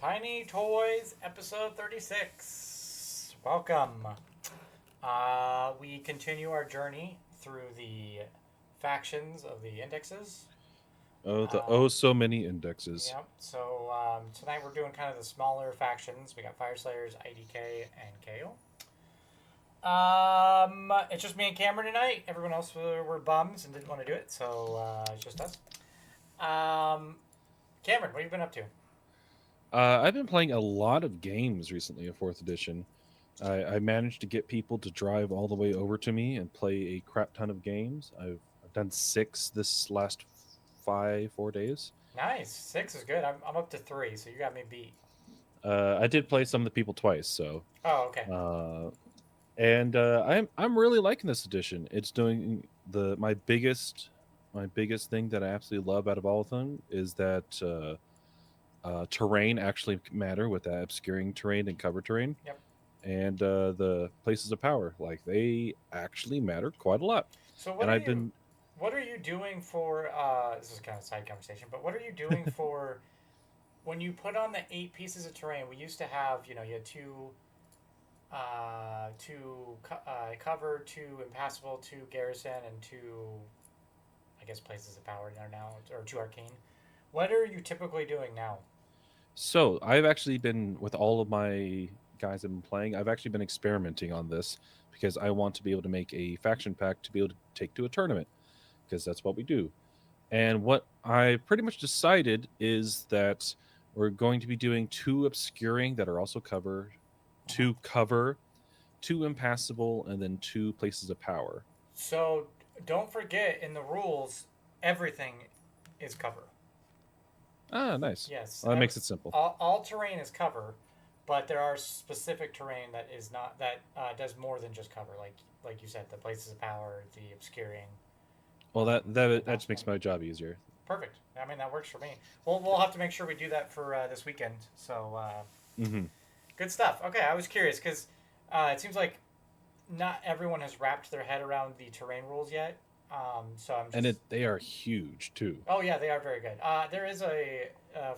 Tiny Toys, episode 36. Welcome. We continue our journey through the factions of the indexes. So many indexes. Yep. So tonight we're doing kind of the smaller factions. We got Fyreslayers, IDK, and KO. It's just me and Cameron tonight. Everyone else were bums and didn't want to do it, so it's just us. Cameron, what have you been up to? I've been playing a lot of games recently in 4th edition. I managed to get people to drive all the way over to me and play a crap ton of games. I've done 6 this last 4 days. Nice. 6 is good. I'm up to 3, so you got me beat. I did play some of the people twice, so. Oh, okay. I'm really liking this edition. It's doing my biggest thing that I absolutely love out of all of them is that terrain actually matter with that obscuring terrain and cover terrain. Yep. And the places of power, like they actually matter quite a lot. So what are you doing for? This is kind of a side conversation, but what are you doing for when you put on the 8 pieces of terrain? We used to have, you had cover, 2 impassable, 2 garrison, and 2, I guess, places of power there now, or 2 arcane. What are you typically doing now? So I've actually been with all of my guys I've been playing. I've actually been experimenting on this because I want to be able to make a faction pack to be able to take to a tournament because that's what we do. And what I pretty much decided is that we're going to be doing 2 obscuring that are also cover, 2 cover, 2 impassable, and then 2 places of power. So don't forget, in the rules, everything is cover. Ah, nice. Yes. Well, that makes it simple. All terrain is cover, but there are specific terrain that is not that does more than just cover. Like you said, the places of power, the obscuring. Well, that just makes my job easier. Perfect. I mean, that works for me. We'll have to make sure we do that for this weekend. So good stuff. Okay, I was curious because it seems like not everyone has wrapped their head around the terrain rules yet. So I'm just... And they are huge too. Oh yeah, they are very good. There is a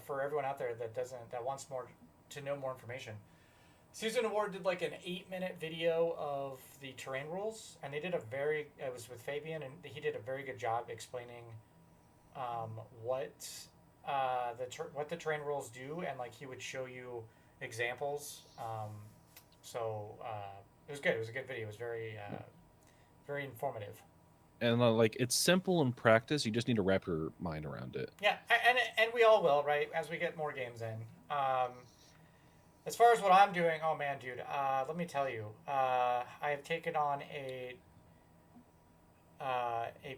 for everyone out there that wants to know more information. Season Award did like an 8-minute video of the terrain rules, and they did it was with Fabian, and he did a very good job explaining what the terrain rules do, and like he would show you examples. So it was good. It was a good video. It was very informative. And like it's simple in practice. You just need to wrap your mind around it. Yeah, and we all will, right? As we get more games in. As far as what I'm doing, oh man, dude, let me tell you, I have taken on a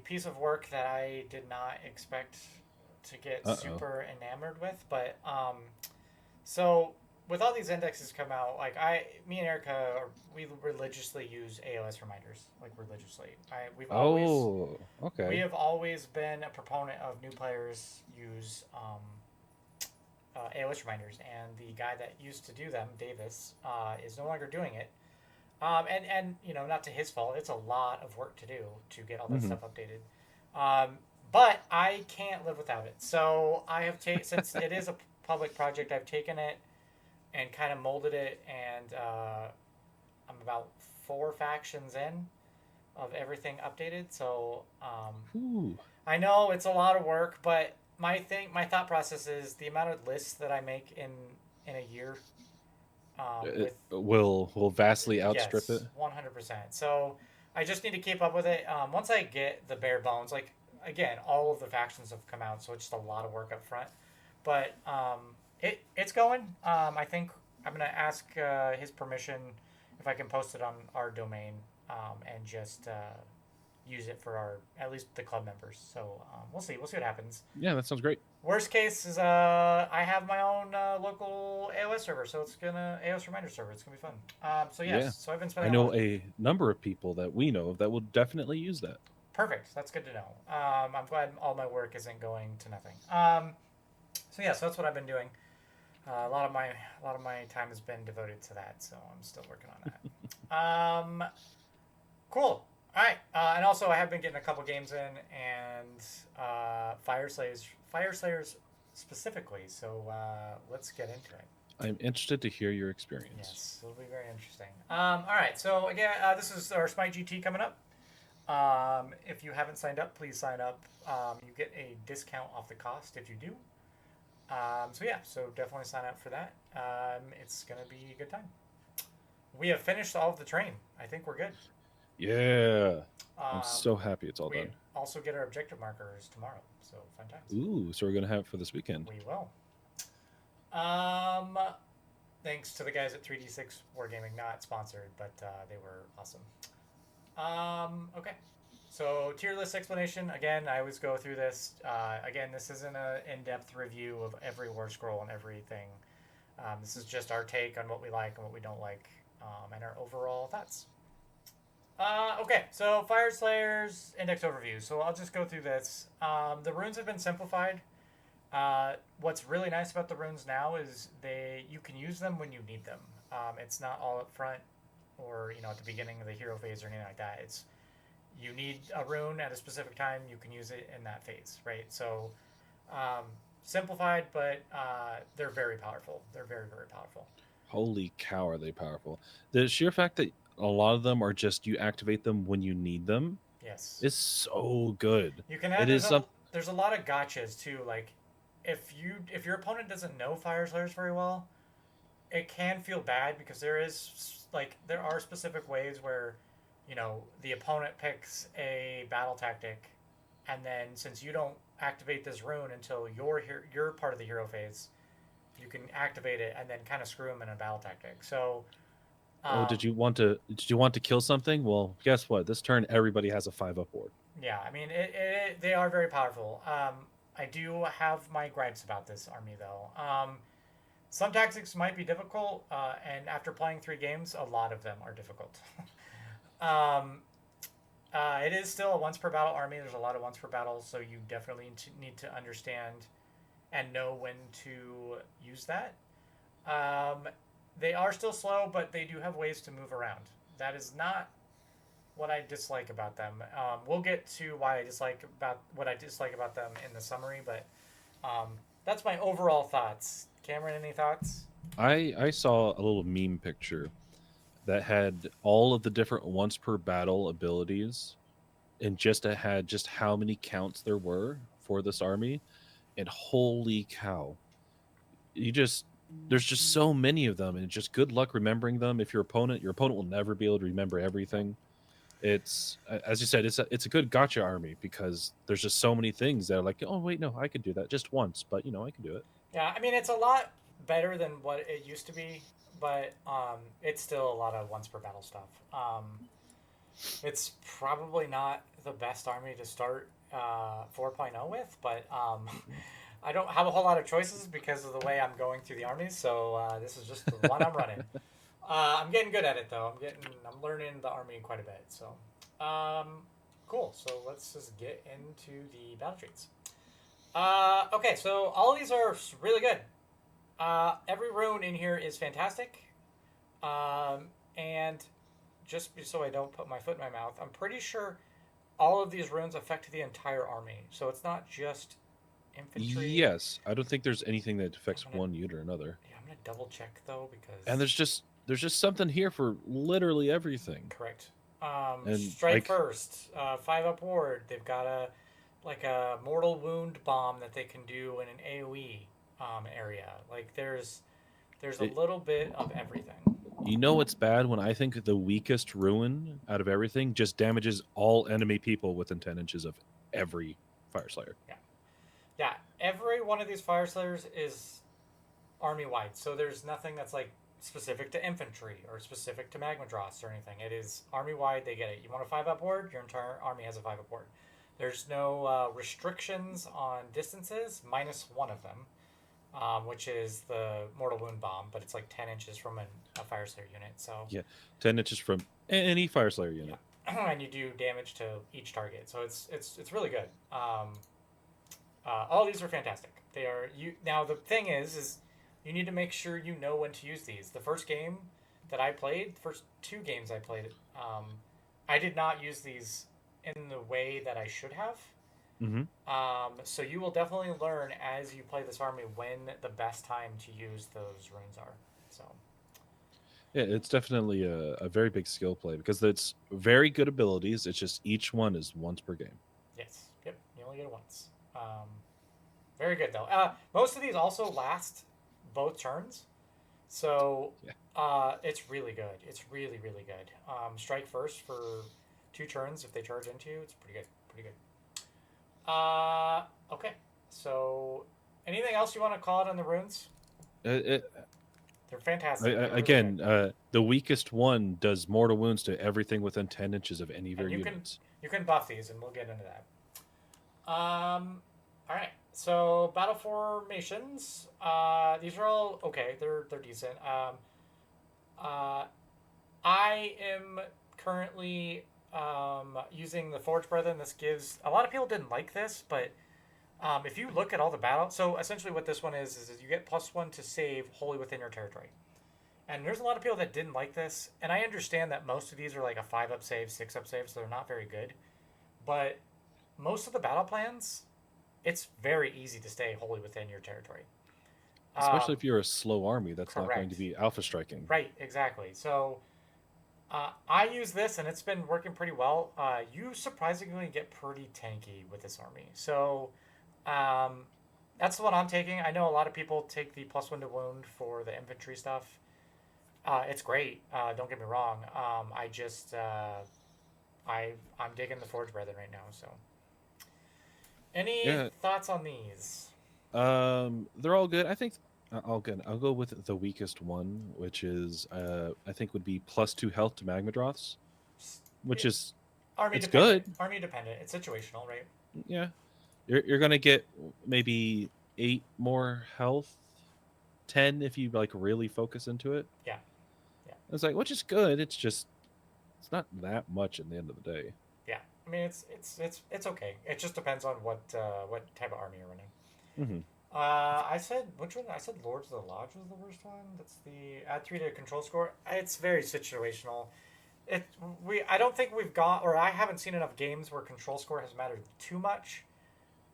piece of work that I did not expect to get super enamored with, but so with all these indexes come out, like me and Erica, we religiously use AOS reminders, like religiously. We have always been a proponent of new players use AOS reminders, and the guy that used to do them, Davis, is no longer doing it. And not to his fault. It's a lot of work to do to get all that stuff updated. But I can't live without it. So I have since it is a public project, I've taken it and kind of molded it, and I'm about 4 factions in of everything updated. So I know it's a lot of work, but my thought process is the amount of lists that I make in a year will vastly outstrip it. 100%. So I just need to keep up with it. Once I get the bare bones, like again, all of the factions have come out, so it's just a lot of work up front. But it's going. I think I'm gonna ask his permission if I can post it on our domain and just use it for at least the club members. So we'll see what happens. Yeah, that sounds great. Worst case is I have my own local AOS server, so it's AOS reminder server. It's gonna be fun. So yes, yeah. So I've been spending. I know a number of people that we know of that will definitely use that. Perfect. That's good to know. I'm glad all my work isn't going to nothing. So yeah, so that's what I've been doing. A lot of my time has been devoted to that, so I'm still working on that. Cool. All right, and also I have been getting a couple games in, and Fyreslayers specifically. So let's get into it. I'm interested to hear your experience. Yes, it'll be very interesting. All right, so again, this is our Smite GT coming up. If you haven't signed up, please sign up. You get a discount off the cost if you do. So yeah, so definitely sign up for that. It's gonna be a good time. We have finished all of the train. I think we're good. Yeah. I'm so happy it's all we done. also get our objective markers tomorrow, so fun times. Ooh, so we're going to have it for this weekend. We will. Thanks to the guys at 3D6 Wargaming, not sponsored, but they were awesome. Okay. So tier list explanation. Again, I always go through this. Again, this isn't an in-depth review of every war scroll and everything. This is just our take on what we like and what we don't like, and our overall thoughts. Okay, so Fyreslayers index overview. So I'll just go through this. The runes have been simplified. What's really nice about the runes now is you can use them when you need them. It's not all up front or at the beginning of the hero phase or anything like that. It's you need a rune at a specific time, you can use it in that phase, right? So simplified, but they're very powerful. They're very, very powerful. Holy cow, are they powerful. The sheer fact that a lot of them are just you activate them when you need them. Yes. Is so good. You can add, there's a lot of gotchas too. Like if your opponent doesn't know Fyreslayers very well, it can feel bad because there are specific ways where the opponent picks a battle tactic, and then since you don't activate this rune until you're part of the hero phase, you can activate it and then kind of screw them in a battle tactic. So did you want to kill something? Well, guess what? This turn everybody has a 5-up ward. Yeah, I mean they are very powerful. I do have my gripes about this army though. Some tactics might be difficult, and after playing 3 games, a lot of them are difficult. It is still a once per battle army. There's a lot of once per battle, so you definitely need to understand and know when to use that. They are still slow, but they do have ways to move around. That is not what I dislike about them. We'll get to what I dislike about them in the summary, but that's my overall thoughts. Cameron, any thoughts? I saw a little meme picture that had all of the different once per battle abilities, and it had just how many counts there were for this army, and holy cow, there's just so many of them, and just good luck remembering them. If your opponent will never be able to remember everything. It's, as you said, it's a good gotcha army because there's just so many things that are like, oh wait, no, I could do that just once, but I can do it. Yeah, I mean it's a lot better than what it used to be, but it's still a lot of once per battle stuff. It's probably not the best army to start 4.0 with, but I don't have a whole lot of choices because of the way I'm going through the armies, so this is just the one I'm running. I'm getting good at it though. I'm learning the army quite a bit. So, cool. So let's just get into the battle traits. Okay, so all of these are really good. Every rune in here is fantastic. And just so I don't put my foot in my mouth, I'm pretty sure all of these runes affect the entire army. So it's not just infantry. Yes, I don't think there's anything that affects one unit or another. Yeah, I'm gonna double check though because. And there's just something here for literally everything. Correct. Strike first, 5-up ward. They've got a mortal wound bomb that they can do in an AOE area. Like there's a little bit of everything. What's bad when I think the weakest ruin out of everything just damages all enemy people within 10 inches of every Fyreslayer. Yeah. Every one of these Fyreslayers is army wide, so there's nothing that's like specific to infantry or specific to Magma Dross or anything. It is army wide. They get it. You want a 5-up ward? Your entire army has a 5-up ward. There's no restrictions on distances, minus one of them, which is the Mortal Wound Bomb, but it's like 10 inches from a Fyreslayer unit. So yeah, 10 inches from any Fyreslayer unit. Yeah. And you do damage to each target. So it's really good. All these are fantastic. They are now the thing is you need to make sure you know when to use these. The first game that I played, the first 2 games I played, I did not use these in the way that I should have. Hmm. So you will definitely learn as you play this army when the best time to use those runes are. So Yeah, it's definitely a very big skill play because it's very good abilities. It's just each one is once per game. yes, yep, you only get it once. Very good though. Most of these also last both turns, so Yeah. it's really good. It's really really good. Strike first for 2 turns if they charge into you. It's pretty good. Pretty good. Okay. So, anything else you want to call it on the runes? It, They're fantastic. They're really good. again, the weakest one does mortal wounds to everything within 10 inches of any of your And units. you can buff these, and we'll get into that. All right. So battle formations. These are all okay. They're decent. Uh, I am currently using the Forge Brethren. This gives a lot of people didn't like this, but if you look at all the battle, so essentially what this one is you get +1 to save wholly within your territory. And there's a lot of people that didn't like this, and I understand that most of these are like a 5-up save, 6-up save, so they're not very good. But most of the battle plans, it's very easy to stay wholly within your territory. Especially if you're a slow army, that's not going to Correct. be alpha striking. Right, exactly. So I use this, and it's been working pretty well. You surprisingly get pretty tanky with this army. So um, that's the one I'm taking. I know a lot of people take the +1 to wound for the infantry stuff. It's great. Don't get me wrong. I'm digging the Forge Brethren right now. So, any Yeah, thoughts on these? they're all good. I think I'll go with the weakest one, which is I think would be +2 health to Magmadroths, which is Army it's dependent. good. Army dependent. It's situational, right? Yeah, you're gonna get maybe 8 more health, 10 if you like really focus into it. Yeah, yeah, It's like, which is good. It's just it's not that much in the end of the day. yeah. I mean, it's okay. It just depends on what type of army you're running. Hmm. I said which one? I said Lords of the Lodge was the worst one. That's the add 3 to control score. It's very situational. I don't think we've got, or I haven't seen enough games where control score has mattered too much.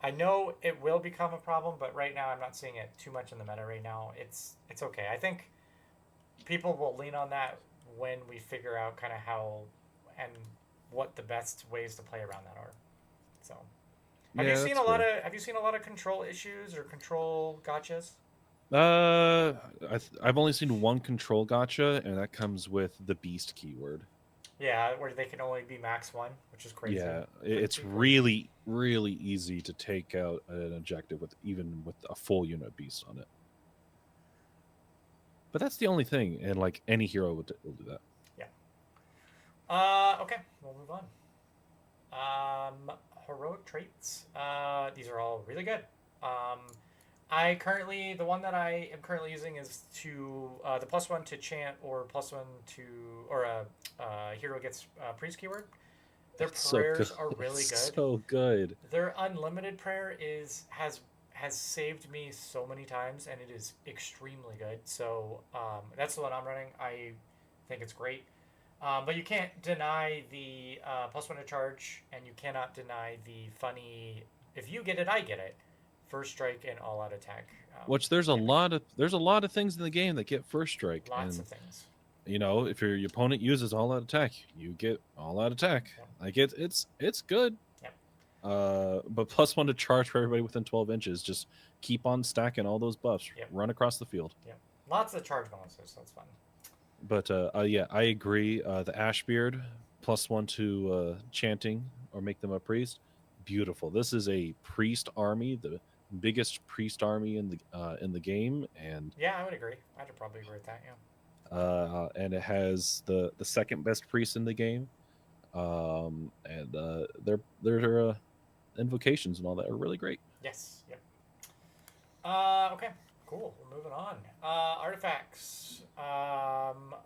I know it will become a problem, but right now I'm not seeing it too much in the meta right now. It's okay. I think people will lean on that when we figure out kind of how and what the best ways to play around that are. So, Yeah, that's fair. have you seen a lot of control issues or control gotchas? I've only seen one control gotcha, and that comes with the beast keyword. Yeah, where they can only be max 1, which is crazy. Yeah, it's Pretty crazy. really easy to take out an objective with even with a full unit beast on it. But that's the only thing, and like any hero will do that. Yeah. Okay, we'll move on. Heroic traits. These are all really good. The one that I am currently using is to the +1 to chant or +1 to or a hero gets priest keyword. Their It's so prayers good. are really It's good. so good. Their unlimited prayer has saved me so many times, and it is extremely good. So that's the one I'm running. I think it's great. But you can't deny the +1 to charge, and you cannot deny the funny. If you get it, I get it. First strike and all out attack. Which there's a lot of things in the game that get first strike, Lots and of things. you know if your opponent uses all out attack, you get all out attack. Yep. Like it's good. Yep. But +1 to charge for everybody within 12 inches. Just keep on stacking all those buffs. Yep. Run across the field. Yep. Lots of charge bonuses, so that's fun. But yeah, I agree. The Ashbeard +1 to chanting or make them a priest. Beautiful. This is a priest army, the biggest priest army in the game, and Yeah, I would agree. I'd probably agree with that. Yeah. and it has the second best priest in the game. And their invocations and all that are really great. Yes. Yep. Okay. Cool. We're moving on. Artifacts.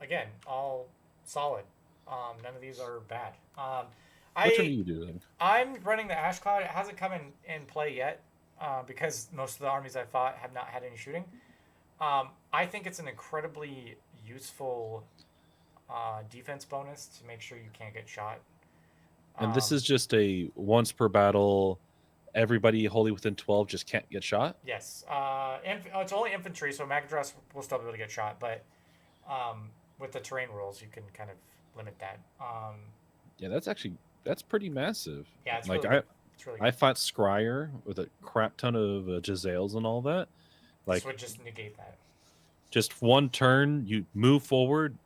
Again, all solid. None of these are bad. Which one are you doing? I'm running the Ash Cloud. It hasn't come in play yet because most of the armies I fought have not had any shooting. I think it's an incredibly useful defense bonus to make sure you can't get shot. And this is just a once per battle everybody wholly within 12 just can't get shot? Yes. It's only infantry, so Magadras will still be able to get shot, but with the terrain rules, you can kind of limit that. Yeah, that's pretty massive. Yeah, it's Like really good. It's really good. I fought Scryer with a crap ton of Giselles and all that. This Like, would just negate that. just one turn, you move forward,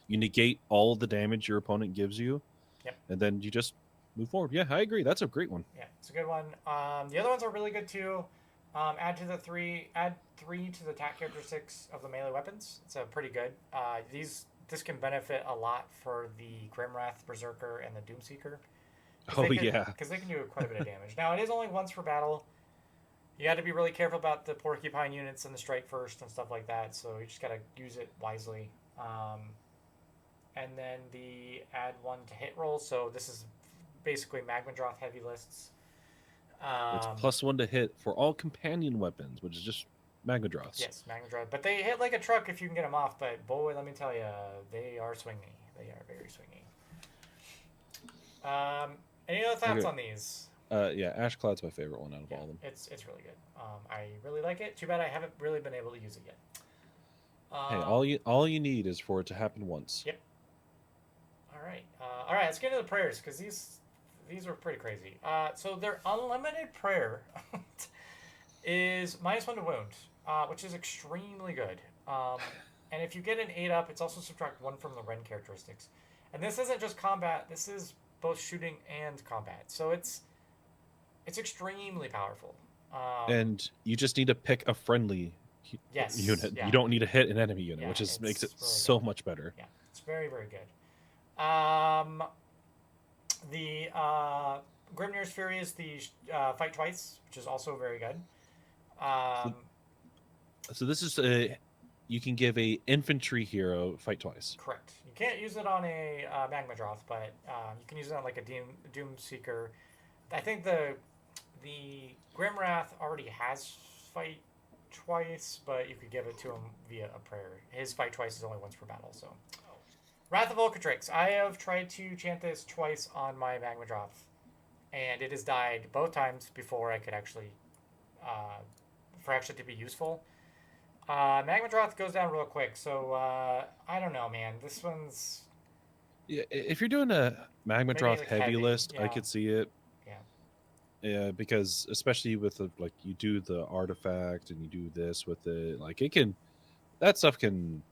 you negate all the damage your opponent gives you, Yep. and then you just move forward. Yeah, I agree. That's a great one. Yeah, it's a good one. The other ones are really good too. Add 3 to the attack characteristics of the melee weapons. It's a pretty good. This can benefit a lot for the Grimwrath Berserker and the Doomseeker. Yeah, because they can do quite a bit of damage. Now it is only once per battle. You got to be really careful about the Porcupine units and the Strike First and stuff like that. So you just got to use it wisely. And then the add 1 to hit roll. So this is basically Magmadroth heavy lists. it's +1 to hit for all companion weapons, which is just Magmadroths. Yes, Magmadroth. But they hit like a truck if you can get them off. But boy, let me tell you, they are swingy. They are very swingy. Any other thoughts on these? Yeah, Ash Cloud's my favorite one out of all of them. It's really good. I really like it. Too bad I haven't really been able to use it yet. Hey, all you need is for it to happen once. Yep. All right. Let's get into the prayers because these were pretty crazy. So their unlimited prayer is -1 to wound, which is extremely good. And if you get an 8-up, it's also subtract 1 from the Ren characteristics. And this isn't just combat. This is both shooting and combat. So it's extremely powerful. And you just need to pick a friendly unit. Yeah. You don't need to hit an enemy unit, Yeah, which makes it really so good. much better. Yeah, it's very, very good. The Grimnir's Fury is the fight twice, which is also very good. So this is you can give a infantry hero fight twice. Correct. You can't use it on a Magmadroth, but you can use it on like a Doomseeker. I think the Grimwrath already has fight twice, but you could give it to him via a prayer. His fight twice is only once per battle, so. Wrath of Ulcatrix. I have tried to chant this twice on my Magmadroth, and it has died both times before I could actually, for actually to be useful. Magmadroth goes down real quick, so I don't know, man. This one's... Yeah, if you're doing a Magmadroth like heavy list, yeah. I could see it. Yeah. Yeah, because especially with like you do the artifact and you do this with it, like that stuff can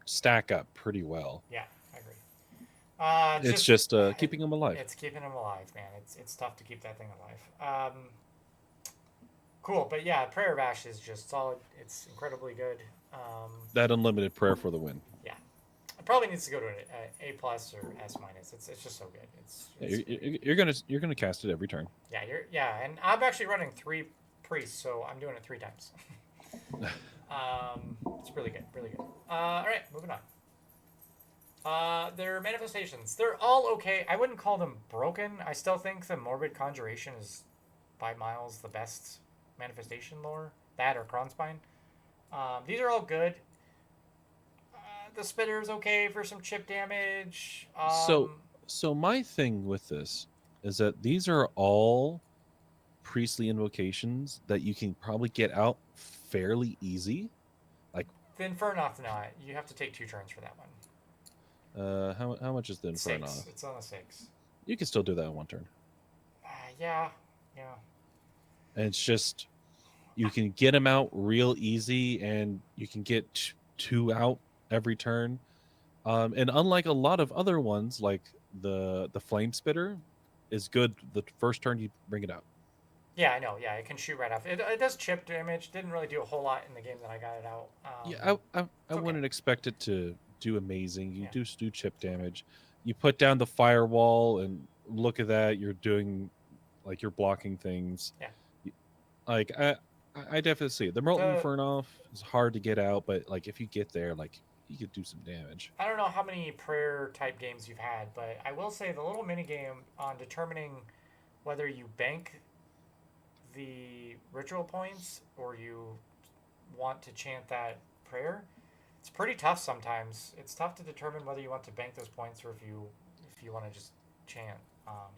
stack up pretty well. Yeah, I agree. It's just keeping them alive. It's keeping them alive, man. It's tough to keep that thing alive. Cool, but yeah, Prayer of Ash is just solid. It's incredibly good. That unlimited prayer for the win. Yeah, it probably needs to go to an A+ or S-. It's just so good. You're gonna cast it every turn. Yeah, and I'm actually running 3 priests, so I'm doing it 3 times. It's really good, really good. All right, moving on. Their manifestations, they're all okay. I wouldn't call them broken. I still think the Morbid Conjuration is by miles the best manifestation lore. That or Kronspine. These are all good. The Spitter's okay for some chip damage. So my thing with this is that these are all priestly invocations that you can probably get out fairly easy. Like the Infernoth, not. You have to take 2 turns for that one. How much is the Infernoth? 6. It's on a 6. You can still do that in 1 turn. Yeah. And it's just you can get them out real easy, and you can get 2 out every turn. And unlike a lot of other ones, like the Flame Spitter is good the first turn you bring it out. Yeah, I know. Yeah, it can shoot right off. It does chip damage. Didn't really do a whole lot in the game that I got it out. I wouldn't expect it to do amazing. You do chip damage. You put down the firewall, and look at that. You're doing, like, you're blocking things. Yeah. Like, I definitely see it. The Molten Inferno is hard to get out, but, like, if you get there, like, you could do some damage. I don't know how many prayer-type games you've had, but I will say the little mini-game on determining whether you bank the ritual points or you want to chant that prayer, it's pretty tough sometimes. It's tough to determine whether you want to bank those points or if you want to just chant.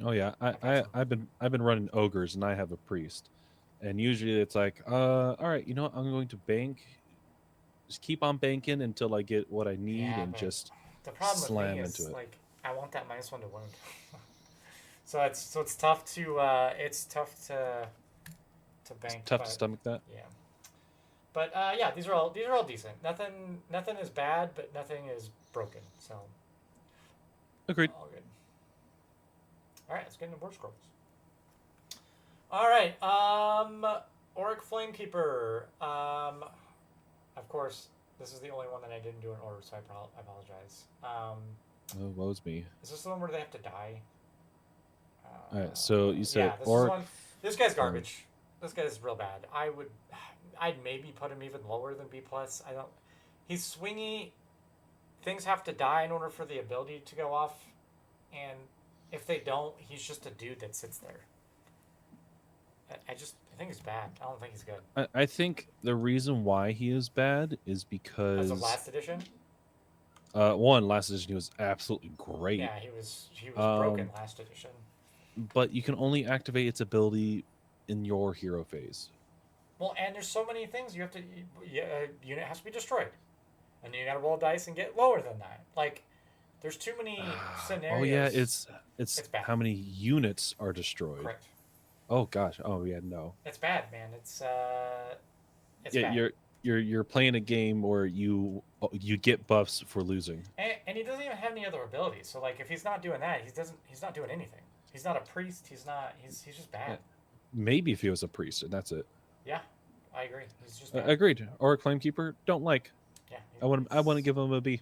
Oh yeah, I've been running ogres and I have a priest, and usually it's like, all right, you know what, I'm going to bank, just keep on banking until I get what I need Yeah, and but just the problem with me slam into is it. like I want that -1 to wound. So it's tough to It's bank, tough to but stomach that. yeah. But yeah, these are all decent. Nothing is bad, but nothing is broken. So Agreed. all good. All right, let's get into Warscrolls. All right, Auric Flamekeeper. Of course, this is the only one that I didn't do in order, so I apologize. Oh, woe's me. Is this the one where they have to die? All right, so you said Yeah, this is Orc. one. This guy's garbage. This guy's real bad. I'd maybe put him even lower than B plus. I don't. He's swingy. Things have to die in order for the ability to go off, and if they don't, he's just a dude that sits there. I think he's bad. I don't think he's good. I think the reason why he is bad is because As of last edition, one, last edition he was absolutely great. yeah, he was broken last edition. But you can only activate its ability in your hero phase. Well, and there's so many things you have to. Unit has to be destroyed, and then you got to roll dice and get lower than that. Like, there's too many scenarios. Oh yeah, it's bad. how many units are destroyed. Correct. Oh gosh. Oh yeah, no. It's bad, man. It's yeah, bad. you're playing a game where you get buffs for losing. And he doesn't even have any other abilities. So like, if he's not doing that, he's not doing anything. He's not a priest. He's just bad. Yeah. Maybe if he was a priest, and that's it. Yeah, I agree. He's just bad. Agreed. Or a Flamekeeper, don't like. Yeah. I want to give him a B.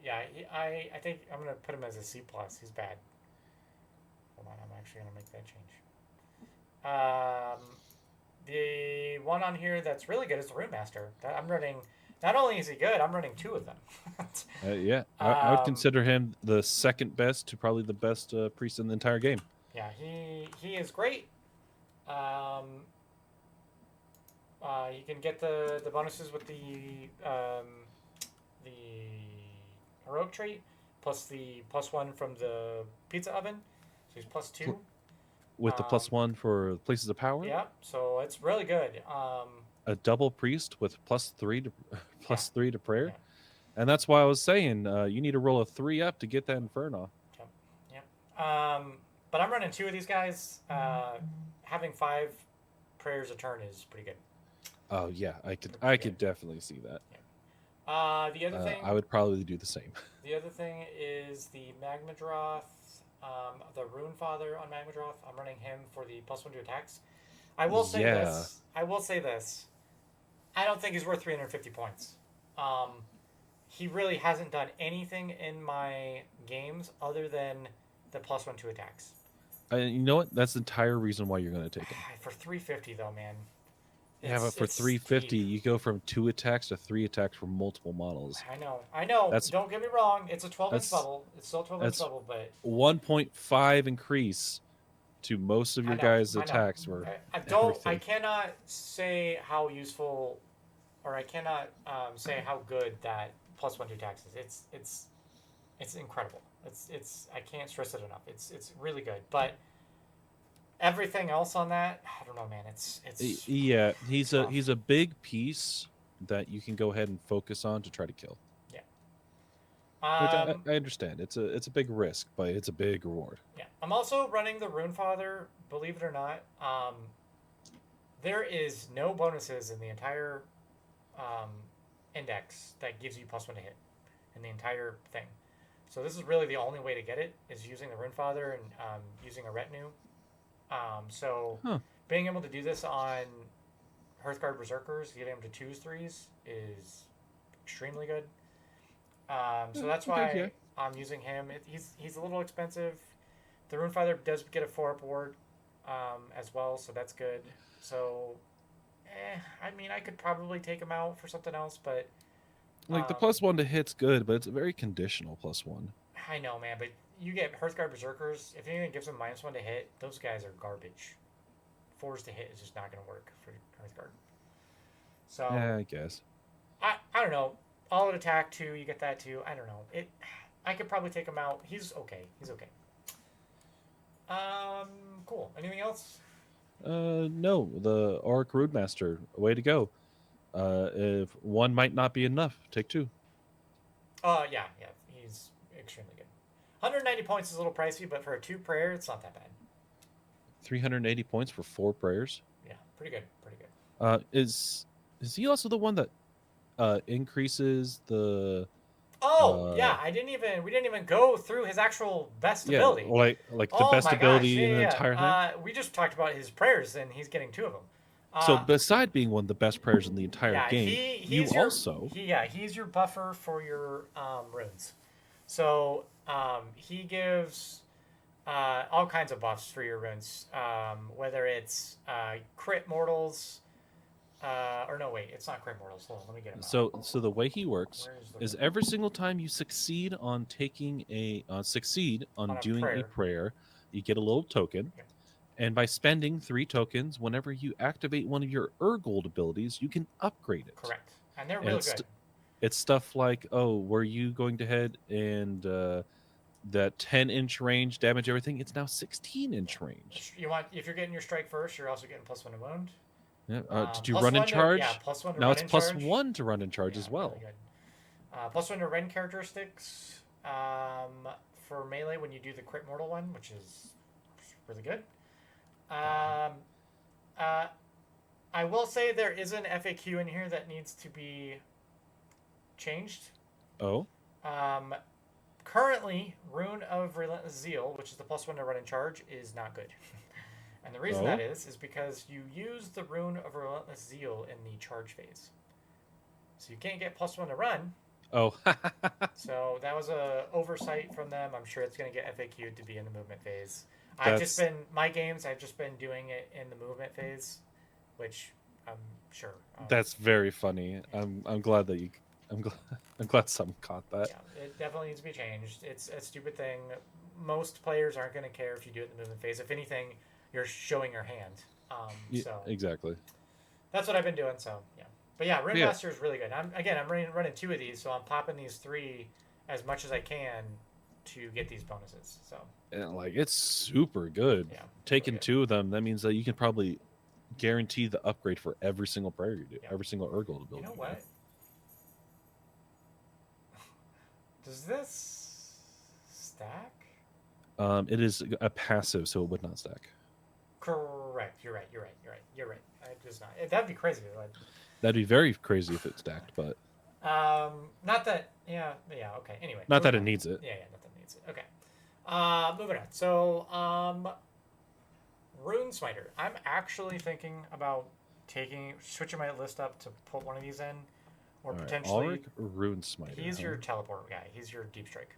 Yeah. I think I'm gonna put him as a C plus. He's bad. Hold on, I'm actually gonna make that change. The one on here that's really good is the Rune Master. I'm running. Not only is he good, I'm running 2 of them. Yeah, I would consider him the second best to probably the best priest in the entire game. Yeah, he is great. You can get the bonuses with the heroic trait plus the +1 from the pizza oven. So he's +2. With the +1 for places of power. Yeah, so it's really good. A double priest with +3 to prayer. Yeah. And that's why I was saying you need to roll a 3 up to get that Inferno. Yep. But I'm running 2 of these guys. Having 5 prayers a turn is pretty good. Oh yeah, I could definitely see that. Yeah. The other thing I would probably do the same. The other thing is the Magmadroth, the Rune Father on Magmadroth. I'm running him for the +1 to attacks. I will say this. I don't think he's worth 350 points. He really hasn't done anything in my games other than the +1 to attacks. You know what? That's the entire reason why you're going to take him. For 350 though, man. Yeah, but for 350, you go from 2 attacks to 3 attacks for multiple models. I know. Don't get me wrong. It's a 12-inch bubble. It's still a 12-inch bubble, but 1.5 increase to most of your guys' attacks were. I cannot say how useful, or I cannot say how good that +1 to attacks is. It's incredible. I can't stress it enough. It's really good, but. Everything else on that, I don't know, man. It's yeah. He's a big piece that you can go ahead and focus on to try to kill. Yeah. Which I understand. It's a big risk, but it's a big reward. Yeah. I'm also running the Rune Father. Believe it or not, there is no bonuses in the entire index that gives you +1 to hit in the entire thing. So this is really the only way to get it is using the Rune Father and using a retinue. Being able to do this on Hearthguard Berserkers, getting them to 2s, 3s is extremely good. So that's why I'm using him. He's a little expensive. The Rune Father does get a 4-up ward as well, so that's good. So, I mean, I could probably take him out for something else, but... Like, the +1 to hit's good, but it's a very conditional +1. I know, man, but... You get Hearthguard Berserkers. If anything gives them -1 to hit, those guys are garbage. 4s to hit is just not going to work for Hearthguard. So yeah, I guess. I don't know. All out attack too. You get that too. I don't know. I could probably take him out. He's okay. Cool. Anything else? No, the Auric Rudemaster, way to go. If one might not be enough, take two. Yeah, he's extremely good. 190 points is a little pricey, but for a 2 prayer, it's not that bad. 380 points for 4 prayers. Yeah, pretty good, pretty good. Is he also the one that increases the? Oh, yeah, we didn't even go through his actual best Yeah, ability. like the Oh best my gosh, ability in the entire thing. We just talked about his prayers, and he's getting 2 of them. So beside being one of the best prayers in the entire yeah, game, he's your buffer for your runes. So he gives all kinds of buffs for your runes, whether it's crit mortals, or no, wait, it's not crit mortals. Hold on, let me get him. So the way he works is every single time you succeed on taking doing a prayer, you get a little token. Yep. And by spending 3 tokens, whenever you activate one of your Urgold abilities, you can upgrade it. Correct. And they're really good. It's stuff like, were you going to head and that 10-inch range damage everything? It's now 16-inch range. If you're getting your strike first, you're also getting +1 to wound. Yeah. Did you run in charge? +1 to now run it's in charge. +1 to run in charge as well. Really +1 to rend characteristics for melee when you do the crit mortal one, which is really good. I will say there is an FAQ in here that needs to be changed. Oh. Currently, Rune of Relentless Zeal, which is the +1 to run in charge, is not good. And the reason that is because you use the Rune of Relentless Zeal in the charge phase. So you can't get +1 to run. Oh. So that was a oversight from them. I'm sure it's going to get FAQ'd to be in the movement phase. I've just been doing it in the movement phase, which I'm sure. That's very funny. I'm glad that I'm glad someone caught that. Yeah, it definitely needs to be changed. It's a stupid thing. Most players aren't going to care if you do it in the movement phase. If anything, you're showing your hand. So exactly. That's what I've been doing. So yeah, but yeah, Rune Master is really good. I'm running 2 of these, so I'm popping these 3 as much as I can to get these bonuses. So and it's super good. Yeah, taking 2 of them, that means that you can probably guarantee the upgrade for every single prayer you do, every single Urgold ability. You know what? Does this stack? It is a passive, so it would not stack. Correct. You're right. It does not. That'd be crazy. That'd be very crazy if it stacked, but not that. Yeah. Okay. Anyway. Not that it needs it. Yeah. Not that it needs it. Okay. Moving on. So, Rune Smiter. I'm actually thinking about switching my list up to put one of these in, or potentially Auric Rune Smiter. He's your teleport guy. He's your deep strike.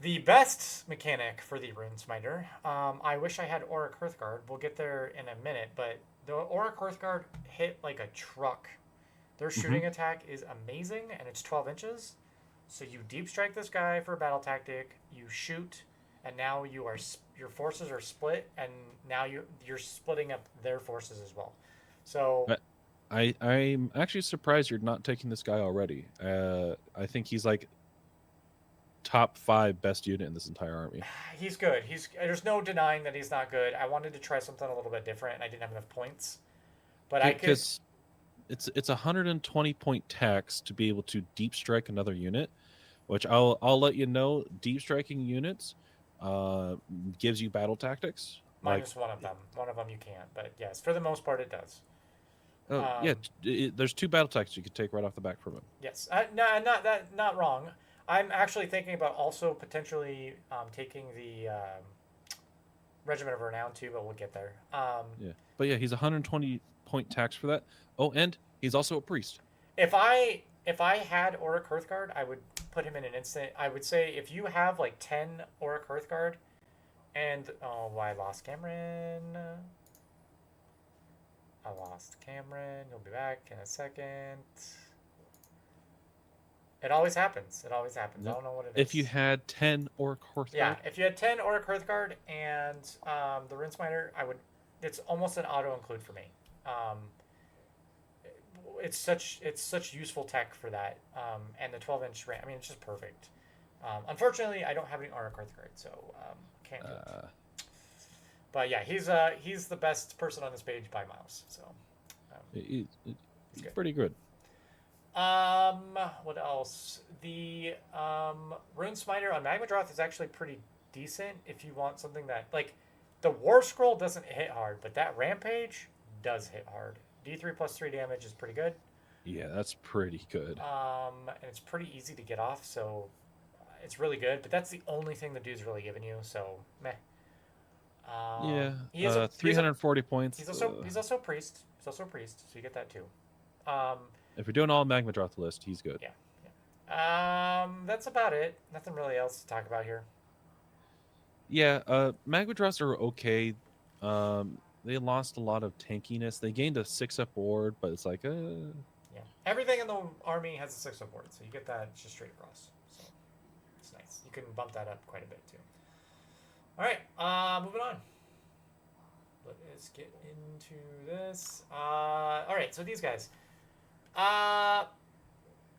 The best mechanic for the Rune Smiter, I wish I had Auric Hearthguard. We'll get there in a minute, but the Auric Hearthguard hit like a truck. Their shooting attack is amazing, and it's 12 inches. So you deep strike this guy for a battle tactic, you shoot, and now your forces are split, and now you're splitting up their forces as well. So I'm actually surprised you're not taking this guy already. I think he's like top 5 best unit in this entire army. He's good. There's no denying that he's not good. I wanted to try something a little bit different, and I didn't have enough points. But it's 120 point tax to be able to deep strike another unit, which I'll let you know. Deep striking units gives you battle tactics. Minus one of them. One of them you can't, but yes, for the most part it does. There's 2 battle tactics you could take right off the back from him. Yes, not wrong. I'm actually thinking about also potentially taking the Regiment of Renown too, but we'll get there. But yeah, he's 120 point tax for that. Oh, and he's also a priest. If I had Auric Hearthguard, I would put him in an instant. I would say if you have like 10 Auric Hearthguard, and I lost Cameron. He'll be back in a second. It always happens. Yep. I don't know what it is. If you had 10 Auric Hearthguard. Yeah, if you had 10 Auric Hearthguard and the Rune Smiter, it's almost an auto include for me. It's such useful tech for that. And the 12-inch range, it's just perfect. Unfortunately, I don't have any aura card so can't do it. But yeah, he's the best person on this page by miles. So He's good. pretty good. What else? The Rune Smiter on Magmadroth is actually pretty decent if you want something that, like, the War Scroll doesn't hit hard, but that Rampage does hit hard. D3 plus 3 damage is pretty good. Yeah, that's pretty good. And it's pretty easy to get off, so it's really good. But that's the only thing the dude's really giving you, so meh. Yeah, 340 points. He's also priest. He's also a priest, so you get that too. If you're doing all Magmadroth list, he's good. Yeah. That's about it. Nothing really else to talk about here. Yeah, Magmadroths are okay. They lost a lot of tankiness. They gained a 6-up ward, but it's like, Yeah. Everything in the army has a 6-up ward, so you get that just straight across. So it's nice. You can bump that up quite a bit too. All right, moving on. Let's get into this. All right, so these guys,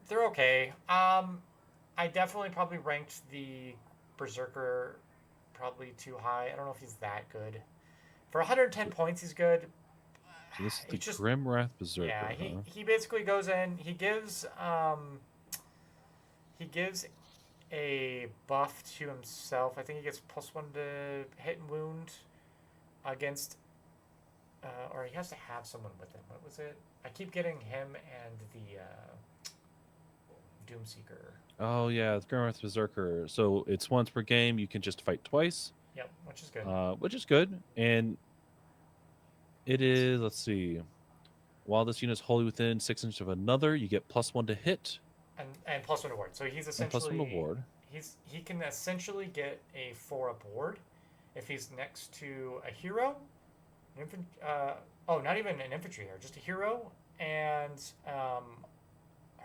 they're okay. I definitely probably ranked the Berserker probably too high. I don't know if he's that good. For 110 points, he's good. So this is the Grim Wrath Berserker. Yeah, he basically goes in. He gives a buff to himself. I think he gets +1 to hit and wound against, or he has to have someone with him. What was it? I keep getting him and the Doomseeker. Oh yeah, the Grim Wrath Berserker. So it's once per game. You can just fight twice. Yep, which is good. Which is good, and it is. Let's see. While this unit is wholly within 6 inches of another, you get +1 to hit. And +1 to ward. So he's essentially +1 to ward. He can essentially get a 4-up ward if he's next to a hero, not even an infantry hero, just a hero and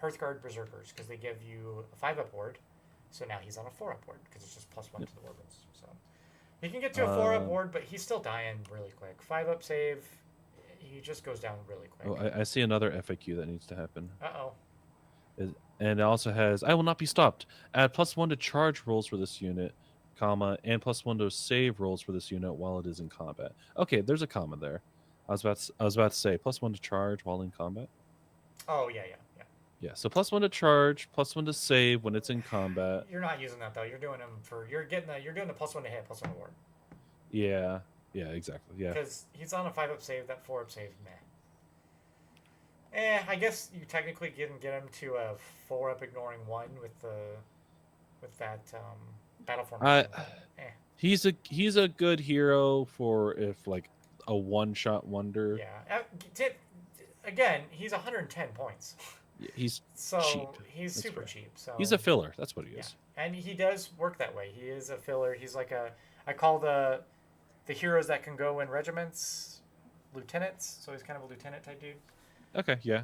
Hearthguard Berserkers, because they give you a 5-up ward. So now he's on a 4-up ward because it's just +1 to the wardens. So he can get to a 4-up ward, but he's still dying really quick. 5-up save, he just goes down really quick. Oh, I see another FAQ that needs to happen. Uh-oh. And it also has, I will not be stopped. Add +1 to charge rolls for this unit, comma, and +1 to save rolls for this unit while it is in combat. Okay, there's a comma there. I was about to say +1 to charge while in combat. Oh yeah. Yeah, so +1 to charge, +1 to save when it's in combat. You're not using that though. You're doing them for you're doing the +1 to hit, +1 to ward. Yeah, exactly. Yeah. Because he's on a 5-up save, that 4-up save, meh. I guess you technically get him to a 4-up ignoring 1 with that battle formation. He's a good hero for if like a 1-shot wonder. Yeah. Again, he's 110 points. He's cheap. He's super cheap. So he's a filler. That's what he is. And he does work that way. He is a filler. He's like I call the heroes that can go in regiments lieutenants. So he's kind of a lieutenant type dude. Okay, yeah.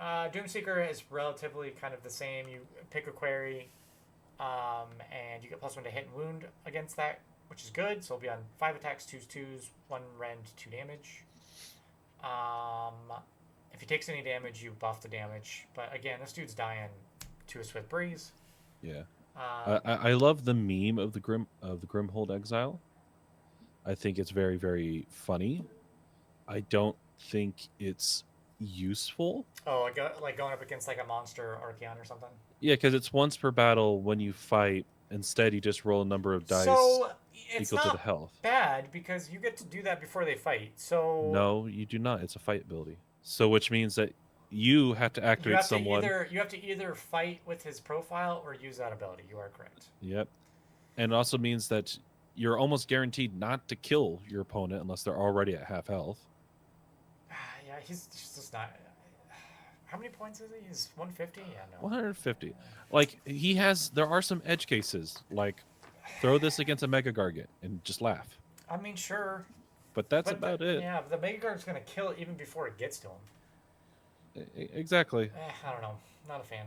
Doomseeker is relatively kind of the same. You pick a query, and you get +1 to hit and wound against that, which is good. So he'll be on 5 attacks, 2s, 1 rend, 2 damage. If he takes any damage, you buff the damage. But again, this dude's dying to a swift breeze. Yeah. I love the meme of the Grimhold Exile. I think it's very, very funny. I don't think it's useful. Oh, like going up against like a monster Archeon or something? Yeah, because it's once per battle when you fight. Instead, you just roll a number of dice equal to the health. Bad, because you get to do that before they fight. So no, you do not. It's a fight ability. So which means that you have to activate someone. You have to either fight with his profile or use that ability. You are correct. Yep. And it also means that you're almost guaranteed not to kill your opponent unless they're already at half health. Yeah, he's just not. How many points is he? He's 150? Yeah, no. 150. Like, there are some edge cases. Like, throw this against a Mega Gargant and just laugh. I mean, sure. But that's about it. Yeah, but the Mega Gargant's going to kill it even before it gets to him. Exactly. I don't know. Not a fan.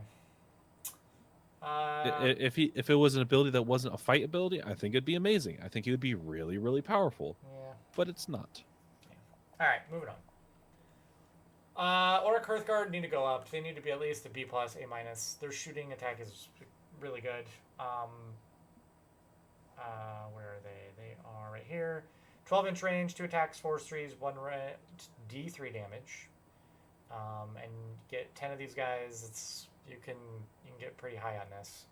If it was an ability that wasn't a fight ability, I think it'd be amazing. I think it would be really, really powerful. Yeah. But it's not. Yeah. All right, moving on. Auric Hearthguard need to go up. They need to be at least a B+, A-. Their shooting attack is really good. Where are they? They are right here. 12-inch range, 2 attacks, 4 threes, 1 D3 damage. And get 10 of these guys. You can get pretty high on this.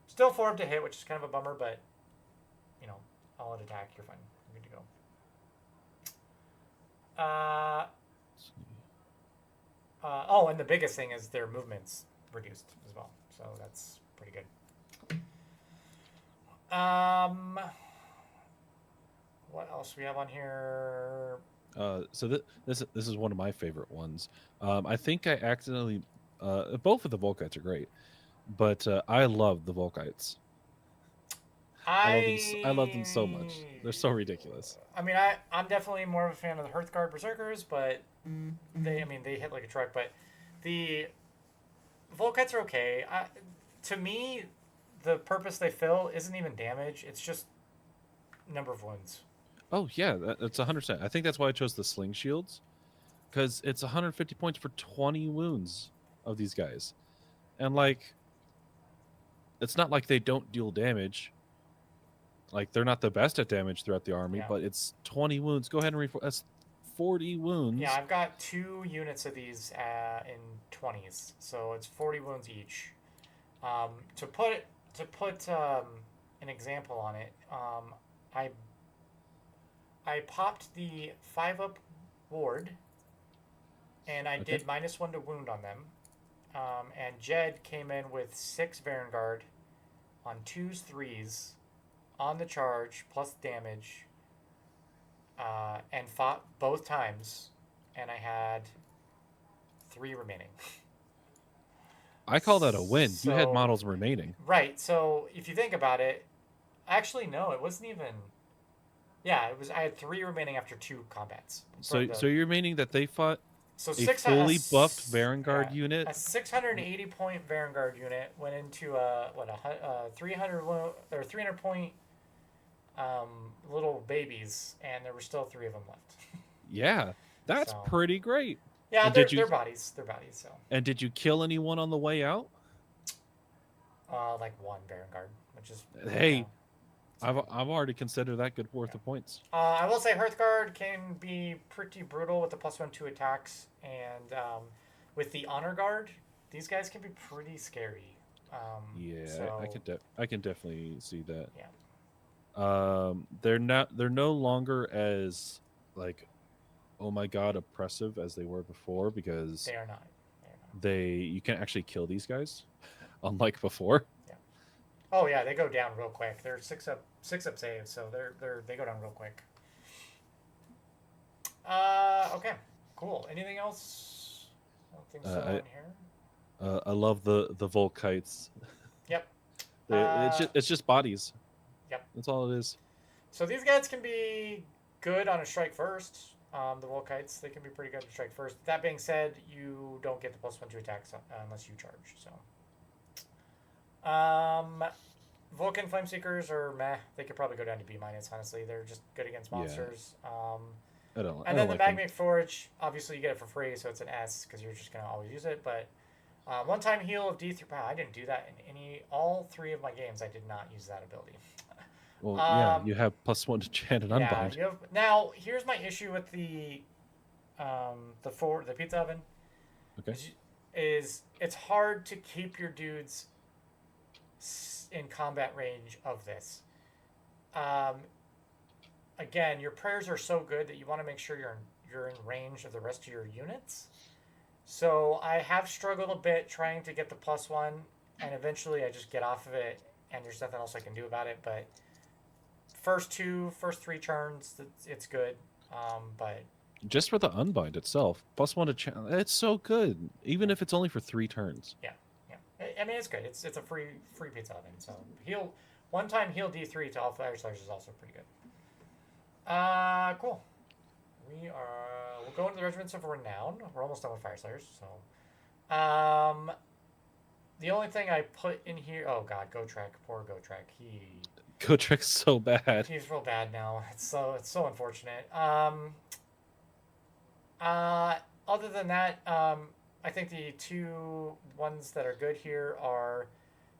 Still 4 up to hit, which is kind of a bummer, but you know, all at attack, you're fine. You're good to go. Oh, and the biggest thing is their movement's reduced as well, so that's pretty good. What else we have on here? So this is one of my favorite ones. I think I accidentally both of the Volkites are great, but I love the Volkites. I love them so much. They're so ridiculous. I mean, I'm definitely more of a fan of the Hearthguard Berserkers, but they hit like a truck. But the Volkites are okay. To me, the purpose they fill isn't even damage. It's just number of wounds. Oh yeah, that's 100%. I think that's why I chose the Sling Shields, because it's 150 points for 20 wounds of these guys, and like, it's not like they don't deal damage. Like, they're not the best at damage throughout the army, but it's 20 wounds. Go ahead and that's 40 wounds. Yeah, I've got 2 units of these in 20s, so it's 40 wounds each. To put an example on it, I popped the 5-up ward, and I did -1 to wound on them. And Jed came in with 6 Vanguard on 2s, 3s, on the charge, plus damage, and fought both times, and I had 3 remaining. I call that a win. You had models remaining. Right, so if you think about it, actually, no, it wasn't even... Yeah, it was. I had 3 remaining after 2 combats. So you're meaning that they fought a fully buffed Vanguard unit? A 680 point Vanguard unit went into a 300 or 300 point little babies, and there were still 3 of them left. Yeah, that's pretty great. Yeah, they're bodies. They're bodies. So. And did you kill anyone on the way out? Like 1 Vanguard, which is... Hey, I've already considered that good worth of points. I will say Hearthguard can be pretty brutal with the +1/+2 attacks, and with the Honor Guard, these guys can be pretty scary. I can definitely see that. Yeah. They're no longer as like, oh my god, oppressive as they were before, because they are not. You can actually kill these guys, unlike before. Yeah. Oh yeah, they go down real quick. They're 6-up saves, so they go down real quick. Okay, cool. Anything else? I don't think so in here. I love the Volkites. Yep. It's just bodies. Yep. That's all it is. So these guys can be good on a strike first. The Volkites, they can be pretty good to strike first. That being said, you don't get the +1/+2 attacks unless you charge. So, Vulcan Flameseekers are meh. They could probably go down to B-. Honestly, they're just good against monsters. I don't and then the like Magmatic Forge, obviously you get it for free, so it's an S because you're just gonna always use it. But one-time heal of D3. Wow, I didn't do that in all 3 of my games. I did not use that ability. Well, yeah, you have +1 to chant and unbind. Yeah, now here's my issue with the pizza oven. Okay. Is it's hard to keep your dudes in combat range of this. Again, your prayers are so good that you want to make sure you're in range of the rest of your units. So I have struggled a bit trying to get the +1, and eventually I just get off of it, and there's nothing else I can do about it. But first 3 turns, it's good. But just for the unbind itself, +1 to chant, it's so good, even if it's only for 3 turns. Yeah. I mean, it's good. It's a free pizza oven. So one-time heal D3 to all Fyreslayers is also pretty good. Cool. We'll go into the Regiments of Renown. We're almost done with Fyreslayers. So, the only thing I put in here, oh god, Gotrek, poor Gotrek. Gotrek's so bad. He's real bad now. It's so unfortunate. Other than that, I think the two ones that are good here are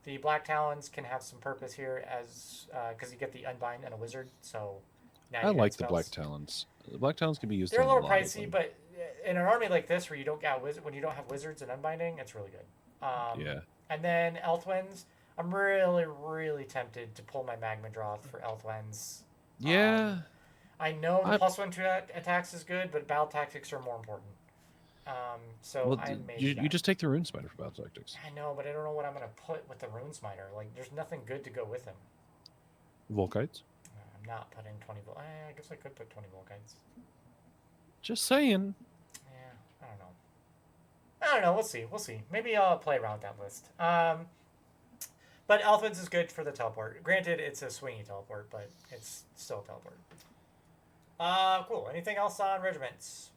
the Black Talons can have some purpose here as because you get the Unbind and a Wizard, so now I you got like the Black spells. Talons. The Black Talons can be used They're in a a little lot of pricey, them. but in an army like this where you don't got when you don't have Wizards and Unbinding, it's really good. Yeah. And then Elthwins, I'm really tempted to pull my Magmadroth for Elthwins. Yeah. I know the I +1 to attacks is good, but battle tactics are more important. So well, I may you do that. just take the Rune Spider for battle tactics. I know, but I don't know what I'm gonna put with the Rune Smiter. Like, there's nothing good to go with him. Volkites. I'm not putting 20 volt. I guess I could put 20 Volkites. Just saying. Yeah, I don't know. I don't know. We'll see. Maybe I'll play around with that list. But Elthwins is good for the teleport. Granted, it's a swingy teleport, but it's still a teleport. Cool. Anything else on regiments?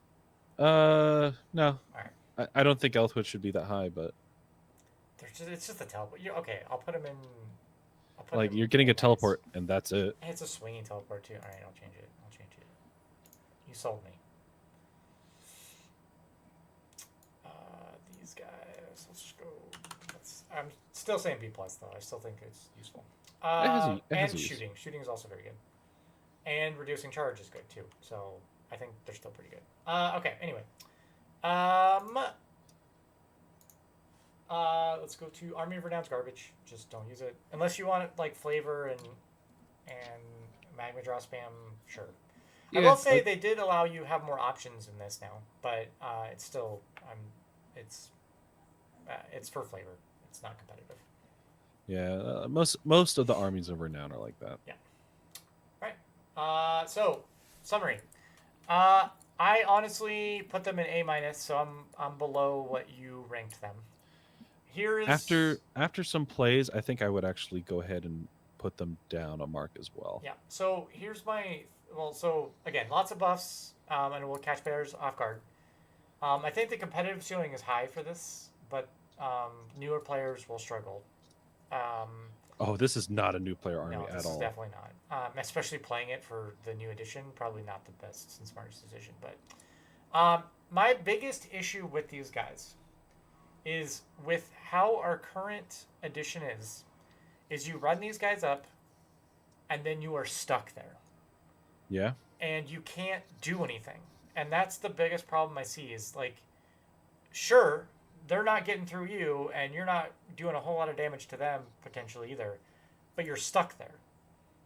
No. All right. I don't think Elthwood should be that high, but It's just a teleport. Okay, I'll put him in. like you're getting a teleport and that's it. It's a swinging teleport too. All right, I'll change it. You sold me. These guys. Let's just go. I'm still saying B plus though. I still think it's useful. It has and use. shooting is also very good. And reducing charge is good too. So I think they're still pretty good. Okay. Anyway. Let's go to Army of Renown's garbage. Just don't use it unless you want it like flavor and Magmadroth spam. Sure. Yeah, I will say they did allow you have more options in this now, but it's still it's for flavor. It's not competitive. Yeah, most of the armies of Renown are like that. Yeah. Right. So summary. I honestly put them in A-, so I'm below what you ranked them. Here is after some plays, I think I would actually go ahead and put them down a mark as well. Yeah. So here's my so again, lots of buffs, and we'll catch players off guard. I think the competitive ceiling is high for this, but newer players will struggle. Oh, this is not a new player army no, this at all. Is definitely not. Especially playing it for the new edition, probably not the best and smartest decision. But my biggest issue with these guys is with how our current edition is you run these guys up, and then you are stuck there. Yeah. And you can't do anything. And that's the biggest problem I see is like, sure, they're not getting through you, and you're not doing a whole lot of damage to them potentially either, but you're stuck there.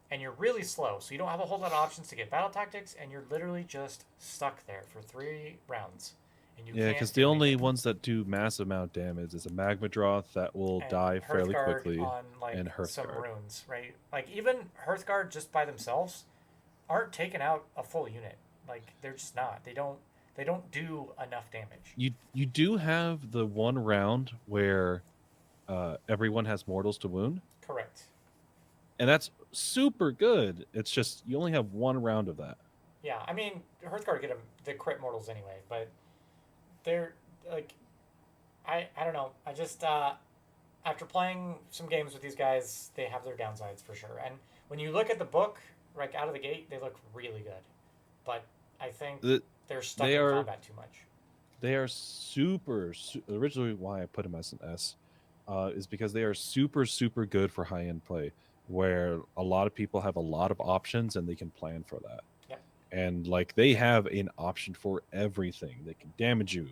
And you're really slow, so you don't have a whole lot of options to get battle tactics, and you're literally just stuck there for 3 rounds. And yeah, because the only ones that do massive amount of damage is a Magmadroth that will die fairly quickly, on, like, and Hearthguard. Some runes, right? Like, even Hearthguard just by themselves aren't taking out a full unit. Like, they're just not. They don't do enough damage. You do have the one round where everyone has mortals to wound. Correct. And that's super good. It's just you only have one round of that. Yeah, I mean, Hearthguard get them the crit mortals anyway, but they're like, I don't know. I just after playing some games with these guys, they have their downsides for sure. And when you look at the book, like out of the gate, they look really good. But I think they're stuck in combat too much. They are super. Originally, why I put them as an S is because they are super good for high end play, where a lot of people have a lot of options and they can plan for that. Yep. And like they have an option for everything. They can damage you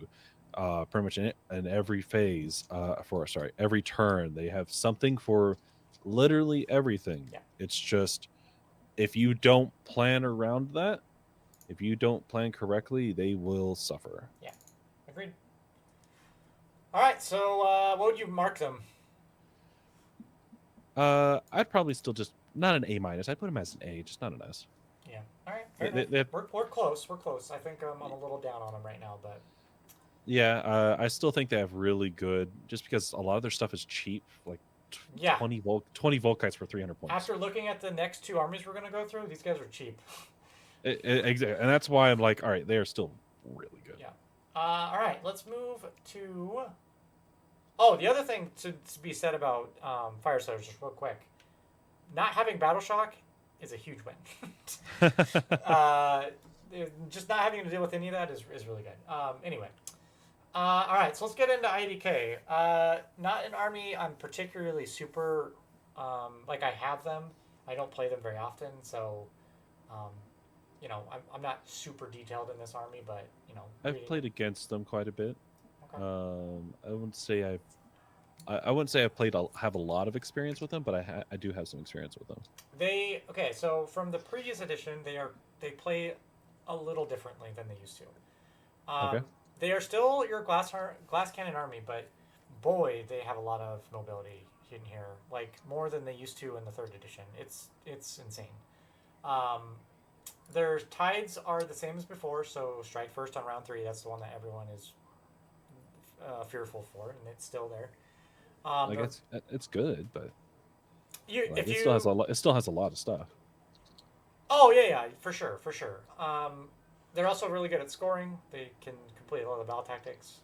pretty much in every phase. Every turn. They have something for literally everything. Yeah. It's just if you don't plan around that, if you don't plan correctly, they will suffer. Yeah, agreed. All right, so what would you mark them? I'd probably still just not an A-. I'd put them as an A, just not an S. Yeah. All right. Fair enough. We're close. We're close. I think I'm a little down on them right now, but yeah, I still think they have really good. Just because a lot of their stuff is cheap, like 20 Volkites for 300 points. After looking at the next 2 armies we're gonna go through, these guys are cheap. Exactly, and that's why I'm like, all right, they are still really good. Yeah. All right, let's move to. Oh, the other thing to be said about Fyreslayers, just real quick, not having Battle Shock is a huge win. just not having to deal with any of that is really good. Anyway. All right, so let's get into IDK. Not an army I'm particularly super, like I have them. I don't play them very often, so, you know, I'm not super detailed in this army, but, you know. I've played against them quite a bit. Okay. I wouldn't say I wouldn't say have a lot of experience with them, but I do have some experience with them. Okay, so from the previous edition, they play a little differently than they used to. Okay. They are still your glass cannon army, but boy, they have a lot of mobility in here, like more than they used to in the 3rd edition. It's insane. Their tides are the same as before, so strike first on round 3. That's the one that everyone is fearful for, and it's still there. Like it's good, but it still has a lot. It still has a lot of stuff. Oh yeah, for sure. They're also really good at scoring. They can complete a lot of the battle tactics.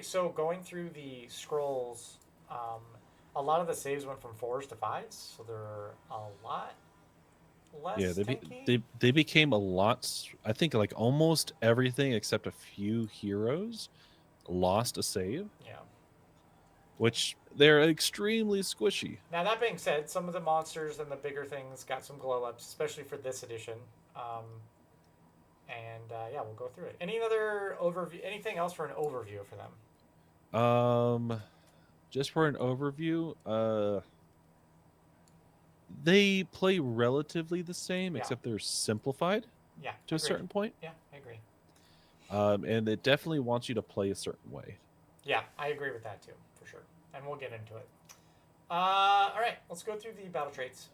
So going through the scrolls, a lot of the saves went from 4s to 5s, so they're a lot less. Yeah, they became a lot. I think like almost everything except a few heroes lost a save. Yeah. Which they're extremely squishy. Now that being said, some of the monsters and the bigger things got some glow ups, especially for this edition. Yeah, we'll go through it. Any other overview? Anything else for an overview for them? Just for an overview, they play relatively the same, except they're simplified. Yeah, to a certain point. Yeah, I agree. And it definitely wants you to play a certain way. Yeah, I agree with that too, for sure. And we'll get into it. All right, let's go through the battle traits.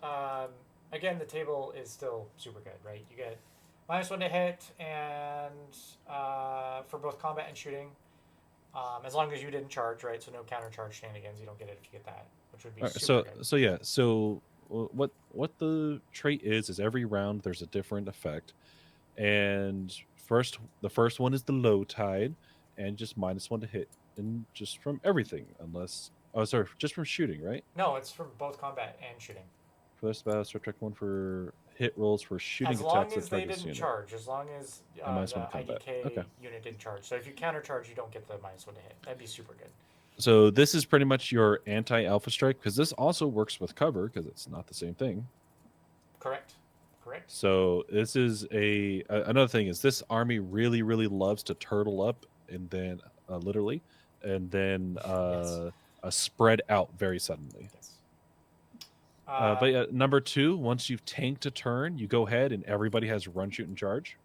Again, the table is still super good, right? You get -1 to hit, and for both combat and shooting, as long as you didn't charge, right? So no counter charge shenanigans. You don't get it if you get that, which would be super good. So what the trait is every round there's a different effect, and the first one is the low tide, and just -1 to hit, and just from everything, just from shooting, right? No, it's from both combat and shooting. For this battle, subtract 1 for hit rolls for shooting attacks. As long as they didn't charge, as long as the IDK unit didn't charge. So if you counter charge, you don't get the -1 to hit. That'd be super good. So this is pretty much your anti-alpha strike, because this also works with cover, because it's not the same thing. Correct. So this is another thing is this army really, really loves to turtle up and then literally, and then spread out very suddenly. Yes. But number 2, once you've tanked a turn, you go ahead and everybody has run, shoot, and charge.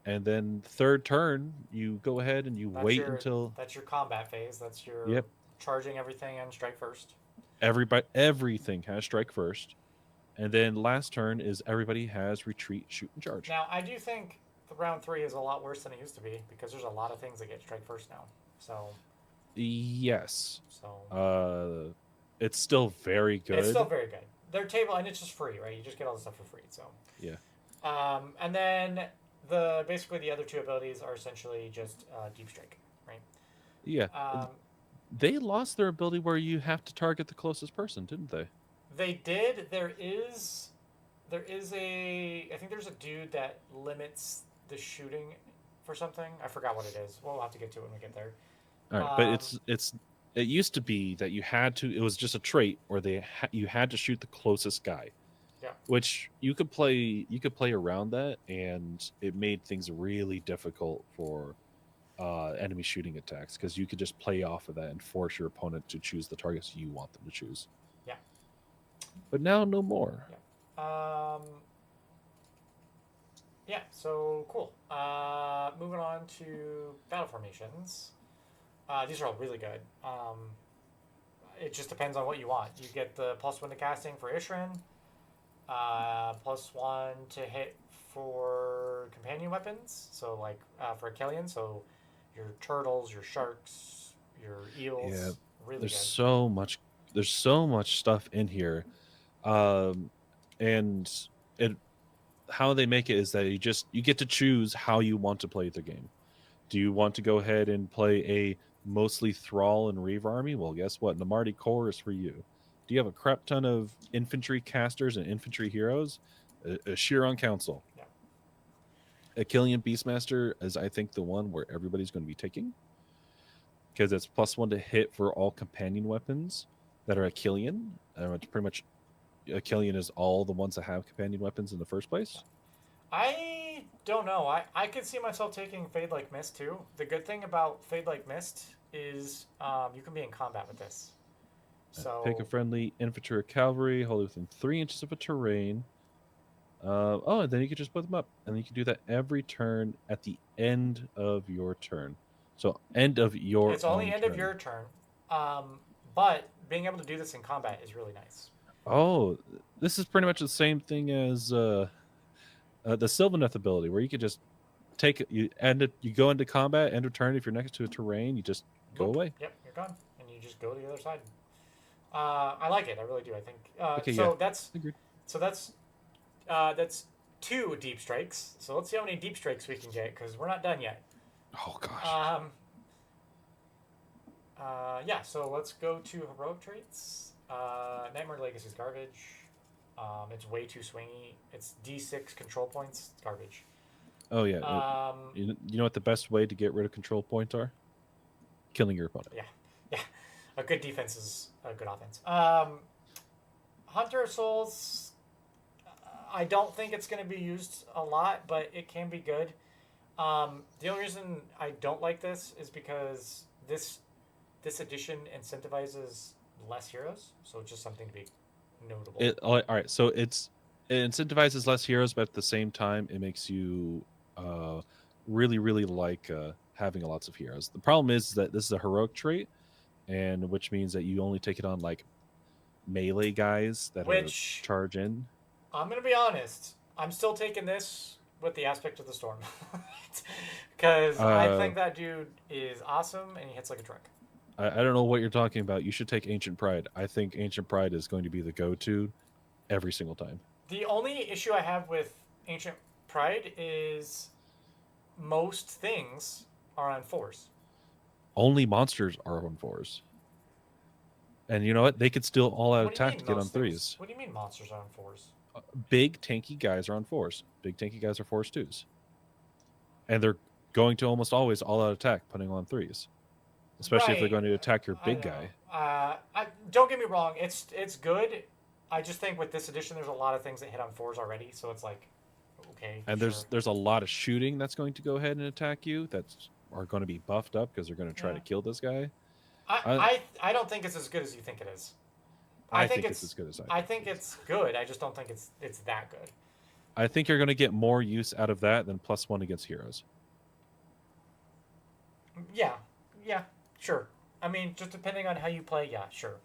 And then 3rd turn, you go ahead and until that's your combat phase. That's your charging everything and strike first. Everything has strike first. And then last turn is everybody has retreat, shoot, and charge. Now, I do think the round 3 is a lot worse than it used to be, because there's a lot of things that get strike first now. So yes. So it's still very good. It's still very good. Their table, and it's just free, right? You just get all the stuff for free. So yeah. And then basically the other 2 abilities are essentially just deep strike, right? Yeah. They lost their ability where you have to target the closest person, didn't they? They did. There is I think there's a dude that limits the shooting for something. I forgot what it is. We'll have to get to it when we get there. All right, but it used to be that you had to. It was just a trait where you had to shoot the closest guy. Yeah. Which you could play around that, and it made things really difficult for enemy shooting attacks, because you could just play off of that and force your opponent to choose the targets you want them to choose. Yeah. But now no more. Yeah. So cool. Moving on to battle formations. These are all really good. It just depends on what you want. You get the +1 to casting for Ishrin, +1 to hit for companion weapons. So like for Achillean, so your turtles, your sharks, your eels. Yeah, really there's good. There's so much stuff in here, and how they make it is that you get to choose how you want to play the game. Do you want to go ahead and play a mostly Thrall and Reave army? Well, guess what? Namarti Core is for you. Do you have a crap ton of infantry casters and infantry heroes? A Chiron Council. Yeah. A Killian Beastmaster is, I think, the one where everybody's going to be taking, because it's +1 to hit for all companion weapons that are a Killian. It's pretty much a Killian is all the ones that have companion weapons in the first place. I don't know. I could see myself taking Fade Like Mist too. The good thing about Fade Like Mist is you can be in combat with this. So Pick a friendly infantry or cavalry, hold it within 3 inches of a terrain. And then you can just put them up, and you can do that every turn at the end of your turn. So end of your. It's only end of your turn, but being able to do this in combat is really nice. Oh, this is pretty much the same thing as the Sylvaneth ability, where you could just you go into combat, end of turn. If you're next to a terrain, you just go away. Yep, you're gone, and you just go to the other side. I like it. I really do. I think. Okay, so yeah. that's Agreed. so that's 2 deep strikes. So let's see how many deep strikes we can get, because we're not done yet. Oh gosh. Yeah. So let's go to heroic traits. Nightmare Legacy is garbage. It's way too swingy. It's D6 control points. It's garbage. Oh yeah. You know what the best way to get rid of control points are? Killing your opponent. Yeah. A good defense is a good offense. Hunter of Souls, I don't think it's going to be used a lot, but it can be good. The only reason I don't like this is because this edition incentivizes less heroes, so it's just something to be notable. All right, so it incentivizes less heroes, but at the same time, it makes you really, really like having lots of heroes. The problem is that this is a heroic trait, and which means that you only take it on like melee guys that charge in. I'm gonna be honest. I'm still taking this with the aspect of the storm, because I think that dude is awesome and he hits like a truck. I don't know what you're talking about. You should take Ancient Pride. I think Ancient Pride is going to be the go-to every single time. The only issue I have with Ancient Pride is most things are on 4s. Only monsters are on 4s. And you know what? They could still all-out attack to get on 3s. What do you mean monsters are on 4s? Big tanky guys are on 4s. Big tanky guys are 4s 2s. And they're going to almost always all-out attack, putting on 3s. Especially if they're going to attack your big guy. Don't get me wrong, it's good. I just think with this edition, there's a lot of things that hit on 4s already, so it's like, okay. And sure. there's a lot of shooting that's going to go ahead and attack you that are going to be buffed up because they're going to try to kill this guy. I don't think it's as good as you think it is. I think it's as good as I think it's good. I just don't think it's that good. I think you're going to get more use out of that than +1 against heroes. Yeah, sure. I mean, just depending on how you play, yeah, sure.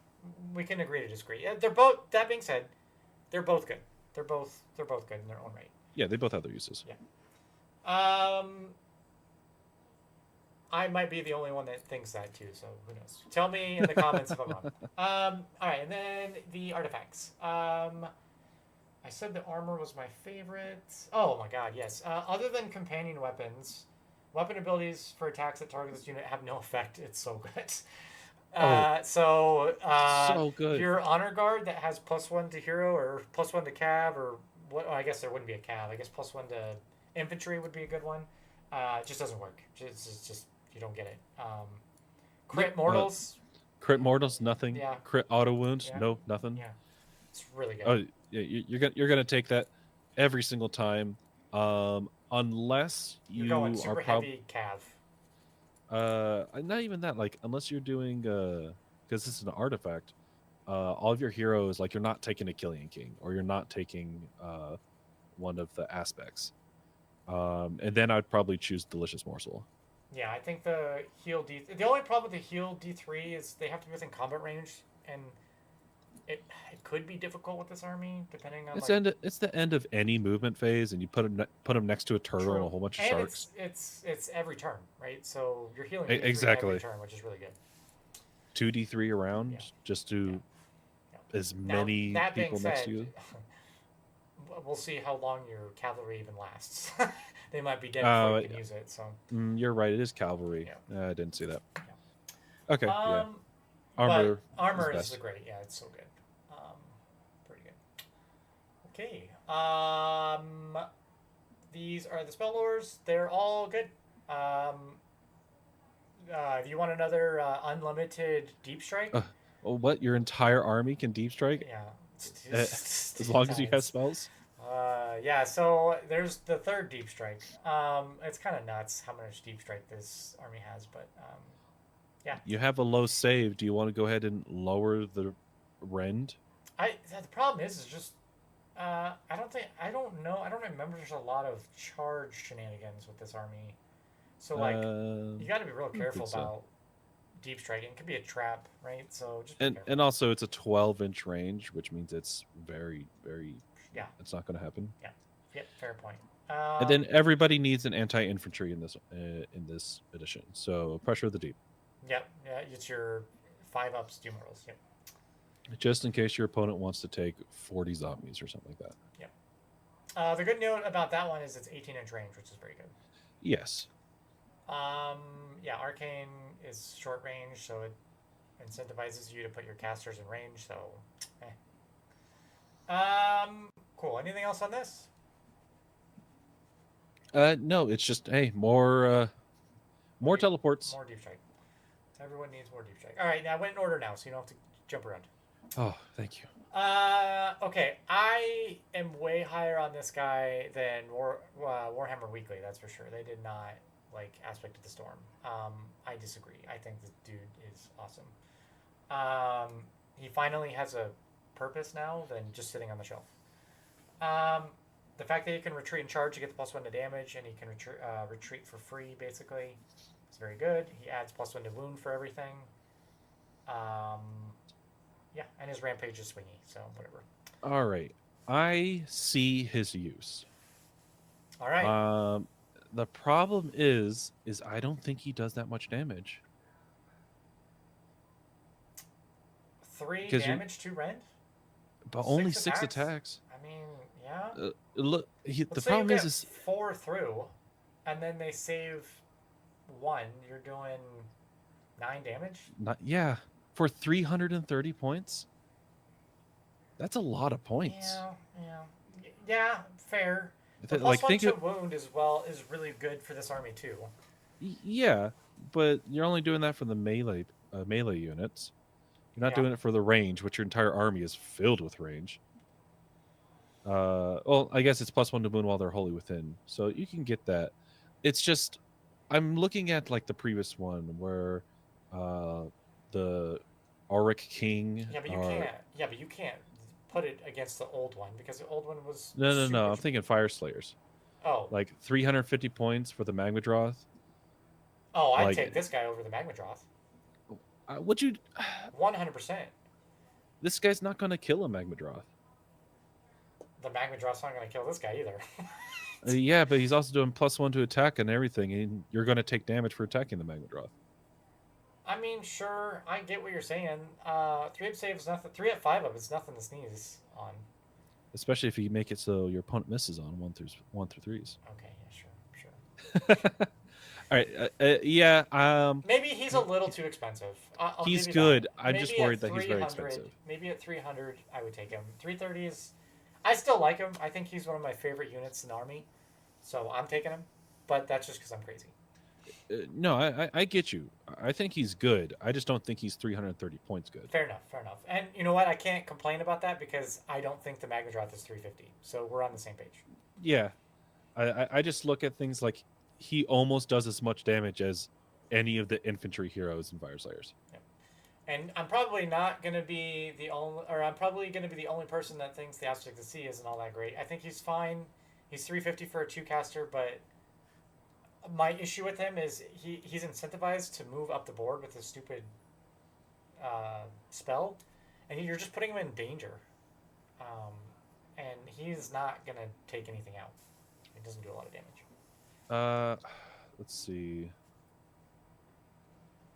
We can agree to disagree. They're both. That being said, they're both good. They're both good in their own right. Yeah, they both have their uses. Yeah. I might be the only one that thinks that too, so who knows? Tell me in the comments if I'm wrong. All right, and then the artifacts. I said the armor was my favorite. Oh my god, yes. Other than companion weapons, weapon abilities for attacks that target this unit have no effect. It's so good. So good. Your honor guard that has +1 to hero or +1 to cav, or what? Oh, I guess there wouldn't be a cav. I guess +1 to infantry would be a good one. It just doesn't work. It's just you don't get it. Crit mortals. Crit mortals, nothing. Yeah. Crit auto wounds, yeah. no, nothing. Yeah, it's really good. Oh yeah, you're gonna take that every single time, unless you're going super heavy cav. Not even that. Like, unless you're doing because this is an artifact, all of your heroes, like, you're not taking a Killian King, or you're not taking one of the aspects. And then I'd probably choose Delicious Morsel. Yeah, I think the heal D. The only problem with the heal D3 is they have to be within combat range, and it could be difficult with this army depending on. It's the end of any movement phase, and you put them next to a turtle and a whole bunch of sharks. It's every turn, right? So you're healing exactly every turn, which is really good. 2d3 around just to as many people next to you. We'll see how long your cavalry even lasts. They might be dead before you can use it. So you're right. It is cavalry. I didn't see that. Yeah. Okay. Armor is great. Yeah, it's so good. Okay. These are the spell lores. They're all good. If you want another unlimited deep strike, Well, what, your entire army can deep strike yeah, as long as you have spells? yeah. So there's the third deep strike. It's kind of nuts how much deep strike this army has, but yeah. You have a low save. Do you want to go ahead and lower the rend? The problem is just I don't know. I don't remember. There's a lot of charge shenanigans with this army, so like you got to be real careful about deep striking. It could be a trap, right? So just be careful. And also it's a 12-inch range, which means it's very, very. Yeah. It's not going to happen. Yeah. Yep. Fair point. And then everybody needs an anti-infantry in this edition. So pressure of the deep. Yep. Yeah. It's your 5-ups doom rolls. Yep. Just in case your opponent wants to take 40 zombies or something like that. Yep. The good note about that one is it's 18-inch range, which is very good. Yes. Yeah, Arcane is short range, so it incentivizes you to put your casters in range, so cool. Anything else on this? No, it's just, hey, more teleports. More deep strike. Everyone needs more deep strike. All right, now I went in order now, so you don't have to jump around. Oh, thank you. Okay, I am way higher on this guy than Warhammer Weekly, that's for sure. They did not like Aspect of the Storm. I disagree. I think this dude is awesome. He finally has a purpose now than just sitting on the shelf. The fact that he can retreat and charge to get the +1 to damage, and he can retreat for free, basically, is very good. He adds +1 to wound for everything. Yeah, and his rampage is swingy, so whatever. All right. I see his use. All right. The problem is I don't think he does that much damage. 3 damage, 2 rend? But only 6 attacks. I mean, yeah. Look, the problem is 4 through, and then they save 1. You're doing 9 damage? Yeah. For 330 points? That's a lot of points. Yeah, fair. But +1 to wound is really good for this army too. Yeah, but you're only doing that for the melee units. You're not doing it for the range, which your entire army is filled with range. Well, I guess it's +1 to wound while they're wholly within, so you can get that. It's just, I'm looking at like the previous one where the Auric King. Yeah, but you can't put it against the old one because the old one was. No. I'm thinking Fyreslayers. Oh. Like 350 points for the Magmadroth. Oh, I'd take this guy over the Magmadroth. Would you? 100%. This guy's not going to kill a Magmadroth. The Magmadroth's not going to kill this guy either. Yeah, but he's also doing +1 to attack and everything, and you're going to take damage for attacking the Magmadroth. I mean, sure, I get what you're saying. 3-up save is nothing. 3 at 5-up is nothing to sneeze on. Especially if you make it so your opponent misses on 1 through 3s. Okay, yeah, sure. All right, yeah. Maybe he's a little too expensive. He's good. I'm maybe just worried that he's very expensive. Maybe at 300, I would take him. 330 is. I still like him. I think he's one of my favorite units in the army, so I'm taking him. But that's just because I'm crazy. No, I get you. I think he's good. I just don't think he's 330 points good. Fair enough. And you know what? I can't complain about that because I don't think the Magmadroth is 350. So we're on the same page. Yeah. I just look at things like he almost does as much damage as any of the infantry heroes in Fyreslayers. Yep. And I'm probably not going to be the only, or I'm probably going to be the only person that thinks the Aspect of the Sea isn't all that great. I think he's fine. He's 350 for a 2-caster, but my issue with him is he's incentivized to move up the board with his stupid spell, and you're just putting him in danger. And he's not going to take anything out. He doesn't do a lot of damage. Let's see.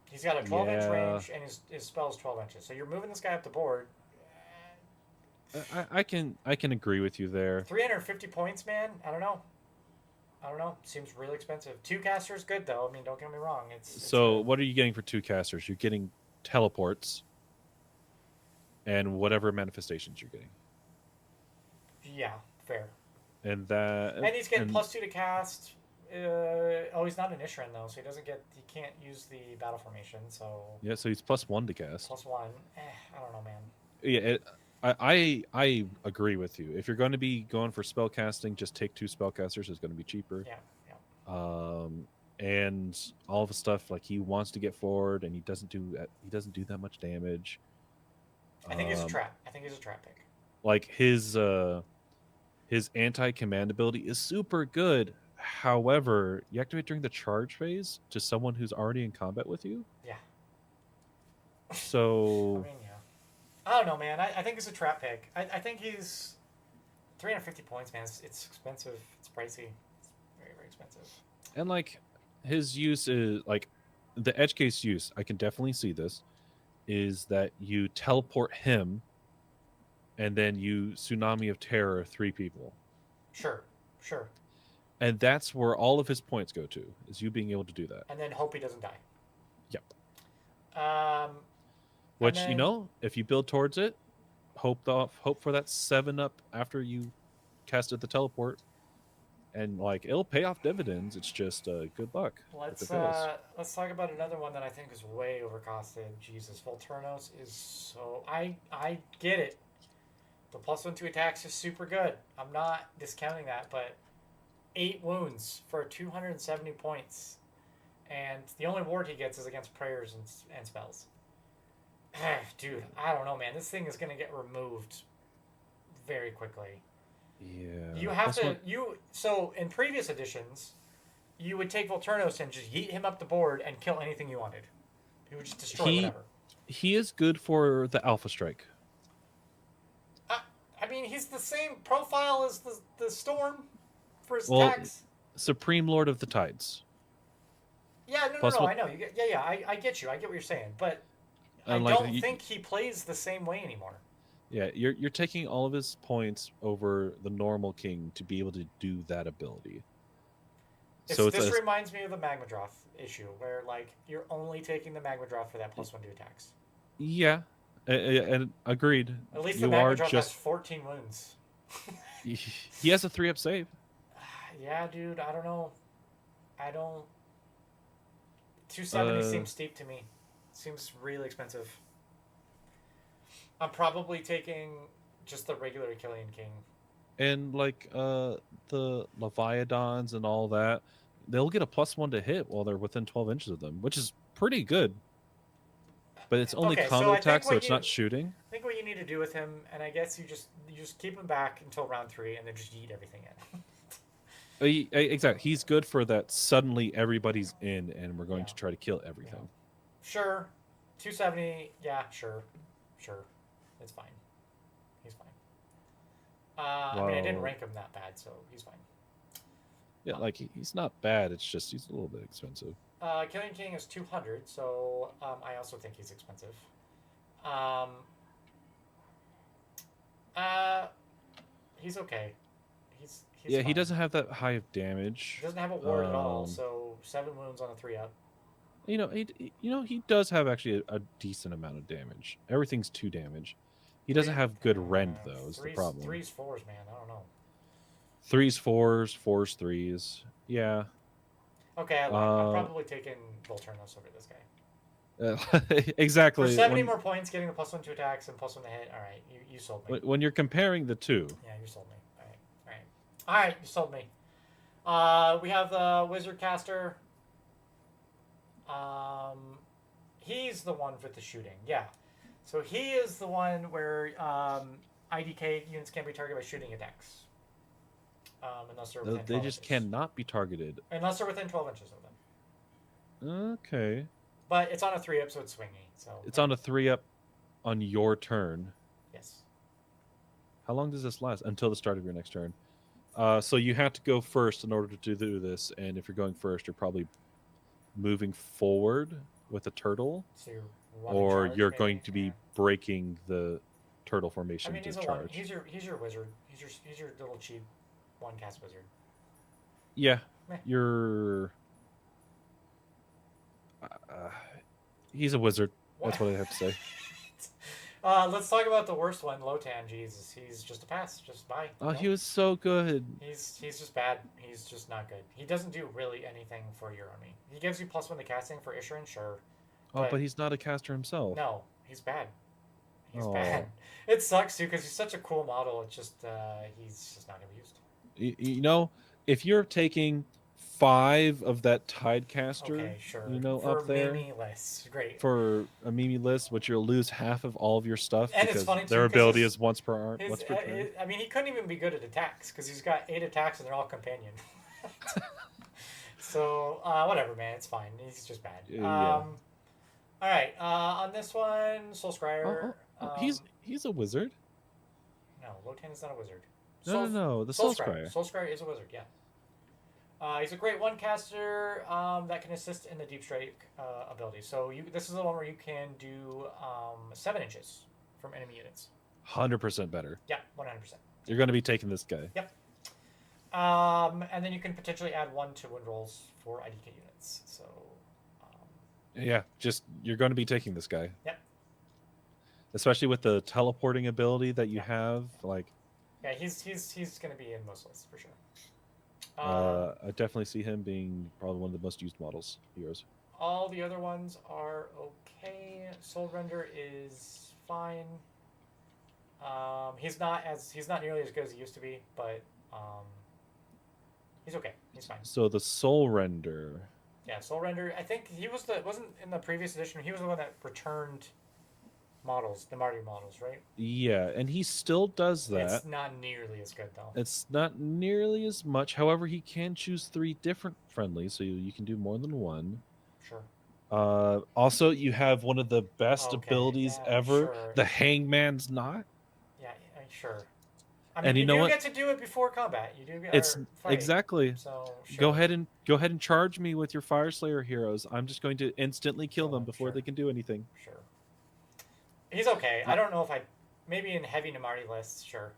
He's got a 12-inch range, and his spell's 12 inches. So you're moving this guy up the board. I can agree with you there. 350 points, man. I don't know. Seems really expensive. 2-caster's good though. I mean, don't get me wrong. It's so what are you getting for 2-casters? You're getting teleports and whatever manifestations you're getting. Yeah, fair. And that, And he's getting +2 to cast. He's not an Ishran though, so he can't use the battle formation. So yeah, so he's +1 to cast. +1. I don't know, man. Yeah, I agree with you. If you're going to be going for spell casting, just take 2 spellcasters. It's going to be cheaper. Yeah. And all the stuff, like, he wants to get forward, and he doesn't do that much damage. I think he's a trap. I think he's a trap pick. Like, his anti-command ability is super good. However, you activate during the charge phase to someone who's already in combat with you. Yeah. So I mean, yeah. I don't know, man. I think he's a trap pick. I think he's 350 points, man. It's expensive. It's pricey. It's very, very expensive. And, like, his use is, like, the edge case use, I can definitely see this, is that you teleport him and then you Tsunami of Terror 3 people. Sure. And that's where all of his points go to, is you being able to do that. And then hope he doesn't die. Yep. Which, then, if you build towards it, hope for that 7-up after you casted the teleport. And, like, it'll pay off dividends. It's just good luck. Let's talk about another one that I think is way overcosted. Jesus, Volturnos is so... I get it. The +1 to attacks is super good. I'm not discounting that, but 8 wounds for 270 points. And the only ward he gets is against prayers and spells. Dude, I don't know, man. This thing is going to get removed very quickly. Yeah. You have to... So, in previous editions, you would take Volturnos and just yeet him up the board and kill anything you wanted. He would just destroy whatever. He is good for the Alpha Strike. I mean, he's the same profile as the Storm for his attacks. Supreme Lord of the Tides. Yeah, no, I know. I get you. I get what you're saying. But I don't think he plays the same way anymore. Yeah, you're taking all of his points over the normal king to be able to do that ability. This reminds me of the Magmadroth issue, where, like, you're only taking the Magmadroth for that +1 to attacks. Yeah, and agreed. At least the Magmadroth has 14 wounds. He has a 3-up save. Yeah, dude, I don't know. 270 seems steep to me. Seems really expensive. I'm probably taking just the regular Achillean King. And, like, the Leviathans and all that, they'll get a +1 to hit while they're within 12 inches of them, which is pretty good. But it's only combo attack, so it's not shooting. I think what you need to do with him, and I guess you just keep him back until round 3, and then just yeet everything in. Exactly. He's good for that. Suddenly everybody's in, and we're going to try to kill everything. Yeah. Sure. 270. Yeah, sure. It's fine. He's fine. I mean, I didn't rank him that bad, so he's fine. Yeah, like, he's not bad. It's just he's a little bit expensive. Killing King is 200, so I also think he's expensive. He's okay. He's fine. He doesn't have that high of damage. He doesn't have a ward at all, so 7 wounds on a 3-up. He does have actually a decent amount of damage. Everything's 2 damage. He doesn't have good rend, though, is the problem. 3s, 4s, man. I don't know. 3s, 4s, 4s, 3s. Yeah. Okay, I'm probably taking Volturnos over this guy. Exactly. For 70 more points, getting the +1 to attacks and +1 to hit. All right, you sold me. When you're comparing the two. Yeah, you sold me. All right, you sold me. We have the Wizard Caster. He's the one with the shooting. Yeah. So he is the one where IDK units can't be targeted by shooting attacks. Unless they're within 12 They just inches. cannot be targeted. Unless they're within 12 inches of them. Okay. But it's on a 3-up, so it's swingy. So it's on a 3-up on your turn. Yes. How long does this last? Until the start of your next turn. So you have to go first in order to do this, and if you're going first, you're probably moving forward with a turtle, so or you're going to be breaking the turtle formation. I mean, he's charge. He's your wizard. He's your little cheap 1-cast wizard. Yeah, you're. He's a wizard. That's what I have to say. Let's talk about the worst one, Lotan. Jesus, he's just a pass. Just bye. Oh, No? he was so good. He's just bad. He's just not good. He doesn't do really anything for your army. He gives you +1 to casting for Isherin, sure, Oh, but he's not a caster himself. no, he's bad. He's Oh. bad. It sucks too because he's such a cool model. It's just he's just not gonna be used. You know, if you're taking 5 of that Tidecaster, Okay, sure. you know, For up there Mimi list, great. for a Mimi list, which you'll lose half of all of your stuff And it's because funny, too, their 'cause ability his- is once per turn. I mean, he couldn't even be good at attacks because he's got 8 attacks and they're all companion. So whatever, man. It's fine. He's just bad. Yeah. All right. On this one, Soul Scryer. He's a wizard. No, Lotan is not a wizard. No, the Soul Scryer. Soul Scryer is a wizard, yeah. He's a great one caster that can assist in the Deep Strike ability. So this is the one where you can do 7 inches from enemy units. 100% better. Yeah, 100%. You're going to be taking this guy. Yep. And then you can potentially add 1 to win rolls for IDK units. So. Yeah, just you're going to be taking this guy. Yep. Especially with the teleporting ability that you have, like. Yeah, he's going to be in most lists for sure. I definitely see him being probably one of the most used heroes. All the other ones are okay. Soul Render is fine. He's not nearly as good as he used to be, but he's okay. He's fine. So the Soul Render. Yeah, Soul Render. I think he wasn't in the previous edition. He was the one that returned models, the Marty models, right? Yeah, and he still does that. It's not nearly as good though. It's not nearly as much. However, he can choose 3 different friendlies, so you can do more than one. Sure. Also, you have one of the best abilities ever, sure. the Hangman's Knot. Yeah, sure. I mean, And you know do what? get to do it before combat. You do get It's fight, exactly. So sure. Go ahead and charge me with your Fyreslayer heroes. I'm just going to instantly kill them before sure. they can do anything. Sure. He's okay. I don't know if maybe in heavy Namarti lists, sure.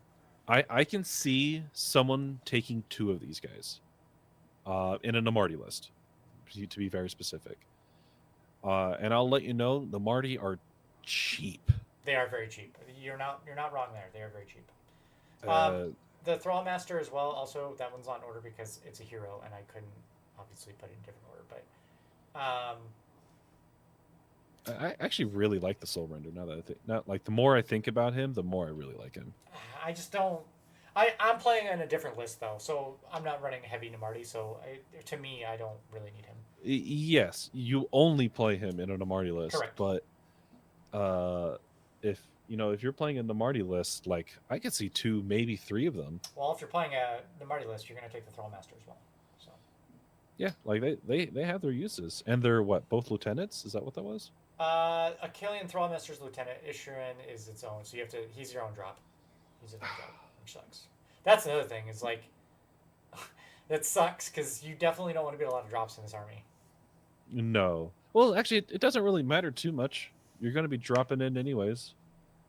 I can see someone taking 2 of these guys in a Namarti list, to be very specific. And I'll let you know, the Marty are cheap. They are very cheap. You're not wrong there. They are very cheap. The Thrall Master as well. Also, that one's on order because it's a hero, and I couldn't obviously put it in different order. But I actually really like the Soul Render. Now that the more I think about him, the more I really like him. I just don't. I'm playing in a different list though, so I'm not running heavy Namarti. So to me, I don't really need him. Yes, you only play him in a Namarti list. Correct. But if you're playing a Namarti list, like I could see 2, maybe 3 of them. Well, if you're playing a Namarti list, you're going to take the Thrall Master as well. So. Yeah, like they have their uses, and they're both lieutenants? Is that what that was? Achillean Thrall Master's lieutenant. Isherin is its own, so he's your own drop. He's a drop, which sucks. That's another thing. Is like that sucks because you definitely don't want to be a lot of drops in this army. No. Well, actually, it doesn't really matter too much. You're going to be dropping in anyways.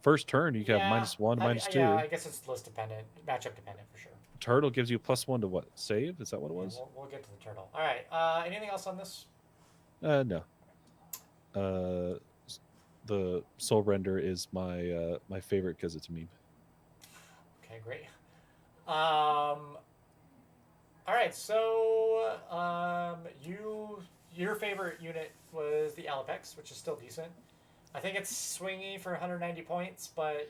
First turn, you can have -1, -2. Yeah, I guess it's list dependent, matchup dependent for sure. Turtle gives you +1 to what? Save? Is that what it was? Yeah, we'll get to the turtle. All right. Anything else on this? No. The Soul Render is my my favorite because it's a meme. Okay, great. All right. So your favorite unit was the Alapex, which is still decent. I think it's swingy for 190 points, but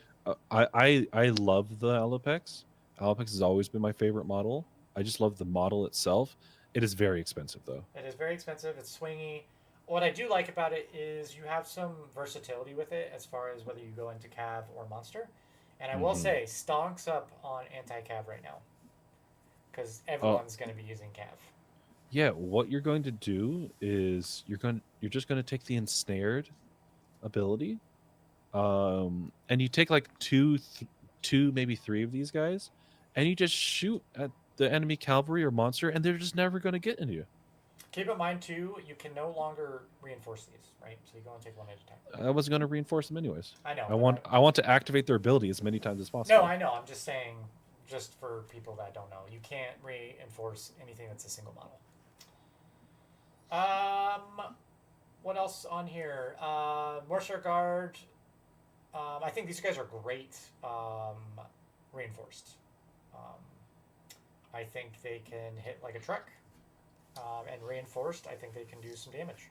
I love the Alapex. Alapex has always been my favorite model. I just love the model itself. It is very expensive though. It is very expensive. It's swingy. What I do like about it is you have some versatility with it as far as whether you go into Cav or Monster. And I will say, Stonks up on anti-Cav right now. Because everyone's going to be using Cav. Yeah, what you're going to do is you're just going to take the Ensnared ability. And you take like two, maybe 3 of these guys. And you just shoot at the enemy cavalry or monster. And they're just never going to get into you. Keep in mind, too, you can no longer reinforce these, right? So you go and take 1 at a time. I wasn't going to reinforce them anyways. I know. I want to activate their ability as many times as possible. No, I know. I'm just saying, just for people that don't know, you can't reinforce anything that's a single model. What else on here? Mortar Guard. I think these guys are great reinforced. Um, I think they can hit like a truck, and reinforced. I think they can do some damage.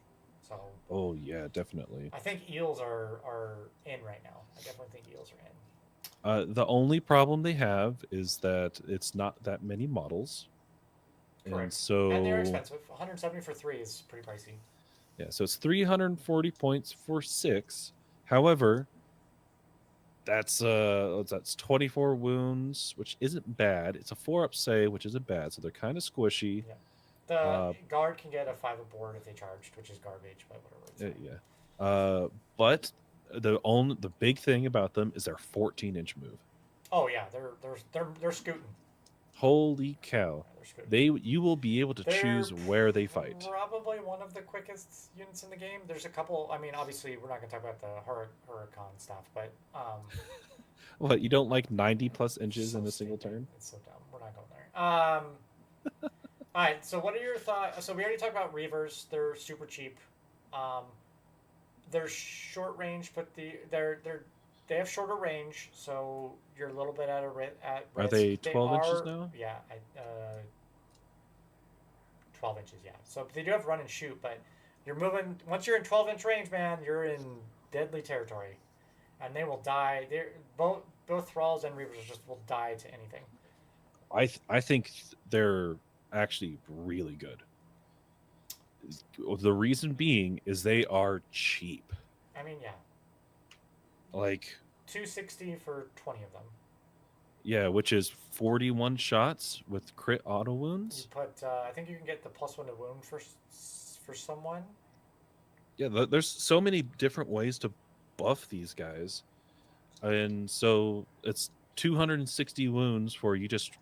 So Oh yeah, definitely. I think eels are in right now. I definitely think eels are in. The only problem they have is that it's not that many models, and Correct. And they're so expensive. 170 for 3 is pretty pricey. yeah, so it's 340 points for 6. However, that's 24 wounds, which isn't bad. It's a 4-up say, which isn't bad, so they're kind of squishy. Yeah. The Uh, guard can get a 5 aboard if they charged, which is garbage, but whatever. It's fine. yeah. But the big thing about them is their 14-inch move. Oh yeah, they're scooting. Holy cow! Yeah, they're scooting. You will be able to They're choose where they fight. probably one of the quickest units in the game. There's a couple. I mean, obviously, we're not going to talk about the Huracan stuff, but What, you don't like 90 plus inches so in a single stupid. turn? It's so dumb. We're not going there. All right. So, what are your thoughts? So, we already talked about Reavers. They're super cheap. Um, they're short range, but they have shorter range, so you're a little bit at at Are risk. they 12 inches now? Yeah, 12 inches. Yeah, so they do have run and shoot, but you're moving once you're in 12-inch range, man. You're in deadly territory, and they will die. They're both thralls and reavers just will die to anything. I think they're actually really good. The reason being is they are cheap. I mean, yeah, Like, 260 for 20 of them. yeah, which is 41 shots with crit auto You wounds. put, I think you can get the +1 to wound for someone. Yeah, there's so many different ways to buff these guys. And so it's 260 wounds for you just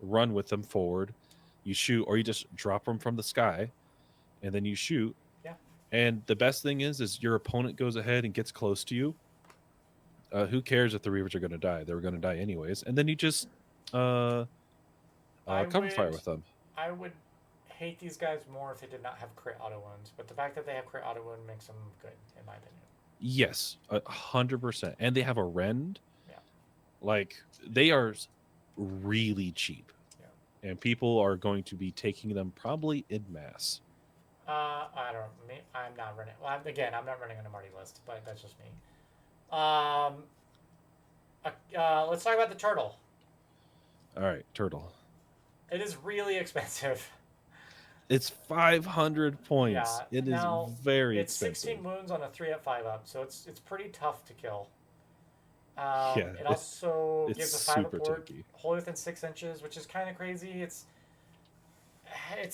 run with them forward, you shoot, or you just drop them from the sky, and then you shoot. Yeah. And the best thing is your opponent goes ahead and gets close to you. Who cares if the Reavers are going to die? They were going to die anyways. And then you just cover fire with them. I would hate these guys more if they did not have crit auto wounds, but the fact that they have crit auto wound makes them good, in my opinion. Yes, 100%. And they have a rend. Yeah. Like, they are really cheap. Yeah. And people are going to be taking them probably in mass. I don't. I'm not running. Well, I'm not running on a Marty list, but that's just me. Let's talk about the turtle. All right, turtle. It is really expensive. It's 500 points. Yeah. It now, is very it's expensive. 16 wounds on a 3 up 5 up, so it's pretty tough to kill. Yeah, it also it's gives a 5 super up tanky. wholly within 6 inches, which is kind of crazy. It's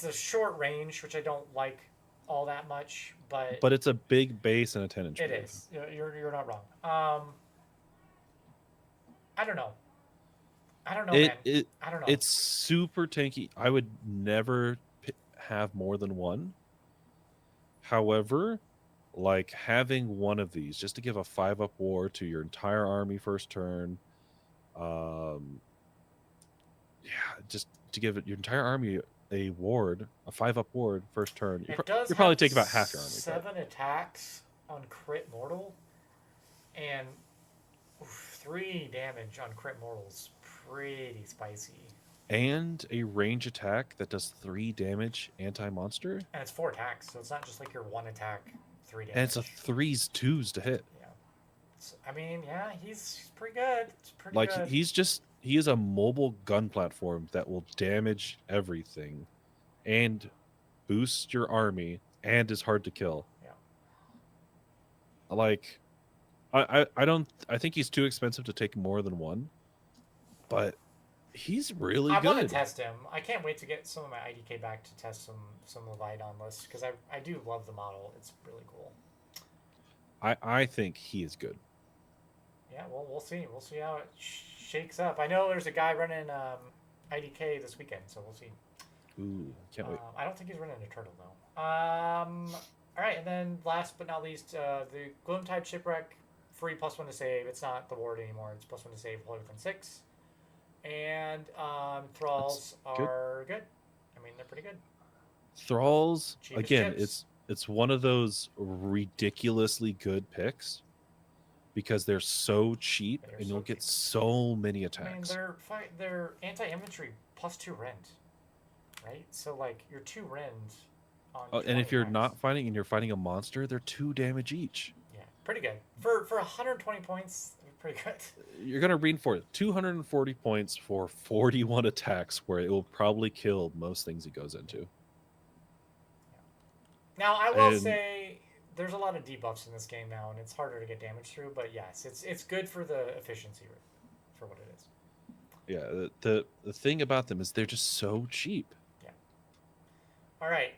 a short range, which I don't like all that much, but it's a big base and a 10-inch. It is. You're not wrong. I don't know. I don't know, man. I don't know. It's super tanky. I would never have more than one. However, like having one of these just to give a 5-up war to your entire army first turn, just to give it your entire army a ward, a 5-up ward first turn. You probably take about half your army. 7 attacks on crit mortal, and 3 damage on crit mortals. Pretty spicy. And a range attack that does 3 damage anti-monster. And it's 4 attacks, so it's not just like your 1 attack, 3 damage. And it's a 3s, 2s to hit. Yeah. I mean, yeah, he's pretty good. It's pretty like good. He is a mobile gun platform that will damage everything and boost your army and is hard to kill. Yeah. Like I think he's too expensive to take more than one. But he's really good. I want to test him. I can't wait to get some of my IDK back to test some of Idon lists because I do love the model. It's really cool. I think he is good. Yeah, well, we'll see. We'll see how it shakes up. I know there's a guy running IDK this weekend, so we'll see. Ooh, can't wait. I don't think he's running a turtle though. All right, and then last but not least, the Gloomtide Shipwreck, free +1 to save. It's not the ward anymore. It's +1 to save, wholly within 6. And thralls are good. I mean, they're pretty good. Thralls, Cheapest again, chips. it's one of those ridiculously good picks. because they're so cheap They're and so you'll get cheap. so many I mean, attacks. they're anti-infantry +2 rend, right? So like you're 2 rend on And 20 if you're attacks. not fighting and you're fighting a monster, they're 2 damage each. Yeah, pretty good for 120 points. Pretty good. You're gonna reinforce 240 points for 41 attacks, where it will probably kill most things it goes into. Now I will And say there's a lot of debuffs in this game now, and it's harder to get damage through. But yes, it's good for the efficiency for what it is. yeah, the thing about them is they're just so cheap. Yeah. All right.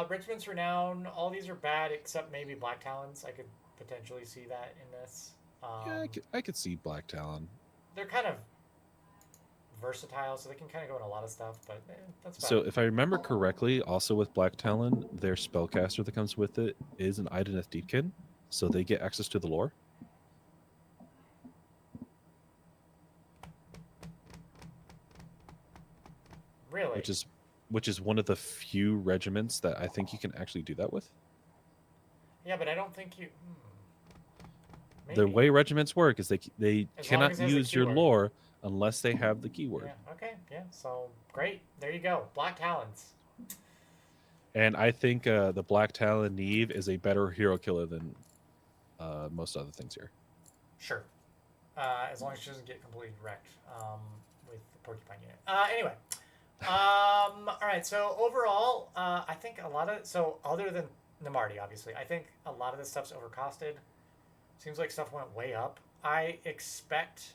Regiments of Renown. All these are bad except maybe Black Talons. I could potentially see that in this. Yeah, I could see Black Talon. They're kind of versatile, so they can kind of go in a lot of stuff. But that's about So it. if I remember correctly, also with Black Talon, their spellcaster that comes with it is an Idoneth Deepen, so they get access to the lore. Really. Which is one of the few regiments that I think you can actually do that with. Yeah, but I don't think you. The way regiments work is they As long as cannot it has a use your keyword. lore unless they have the keyword. Yeah. Okay. Yeah. So great. There you go. Black Talons. And I think the Black Talon Neve is a better hero killer than most other things here. Sure. As long as she doesn't get completely wrecked with the porcupine unit. Anyway. All right. So overall, I think a lot of other than Namardi, obviously, I think a lot of this stuff's overcosted. Seems like stuff went way up. I expect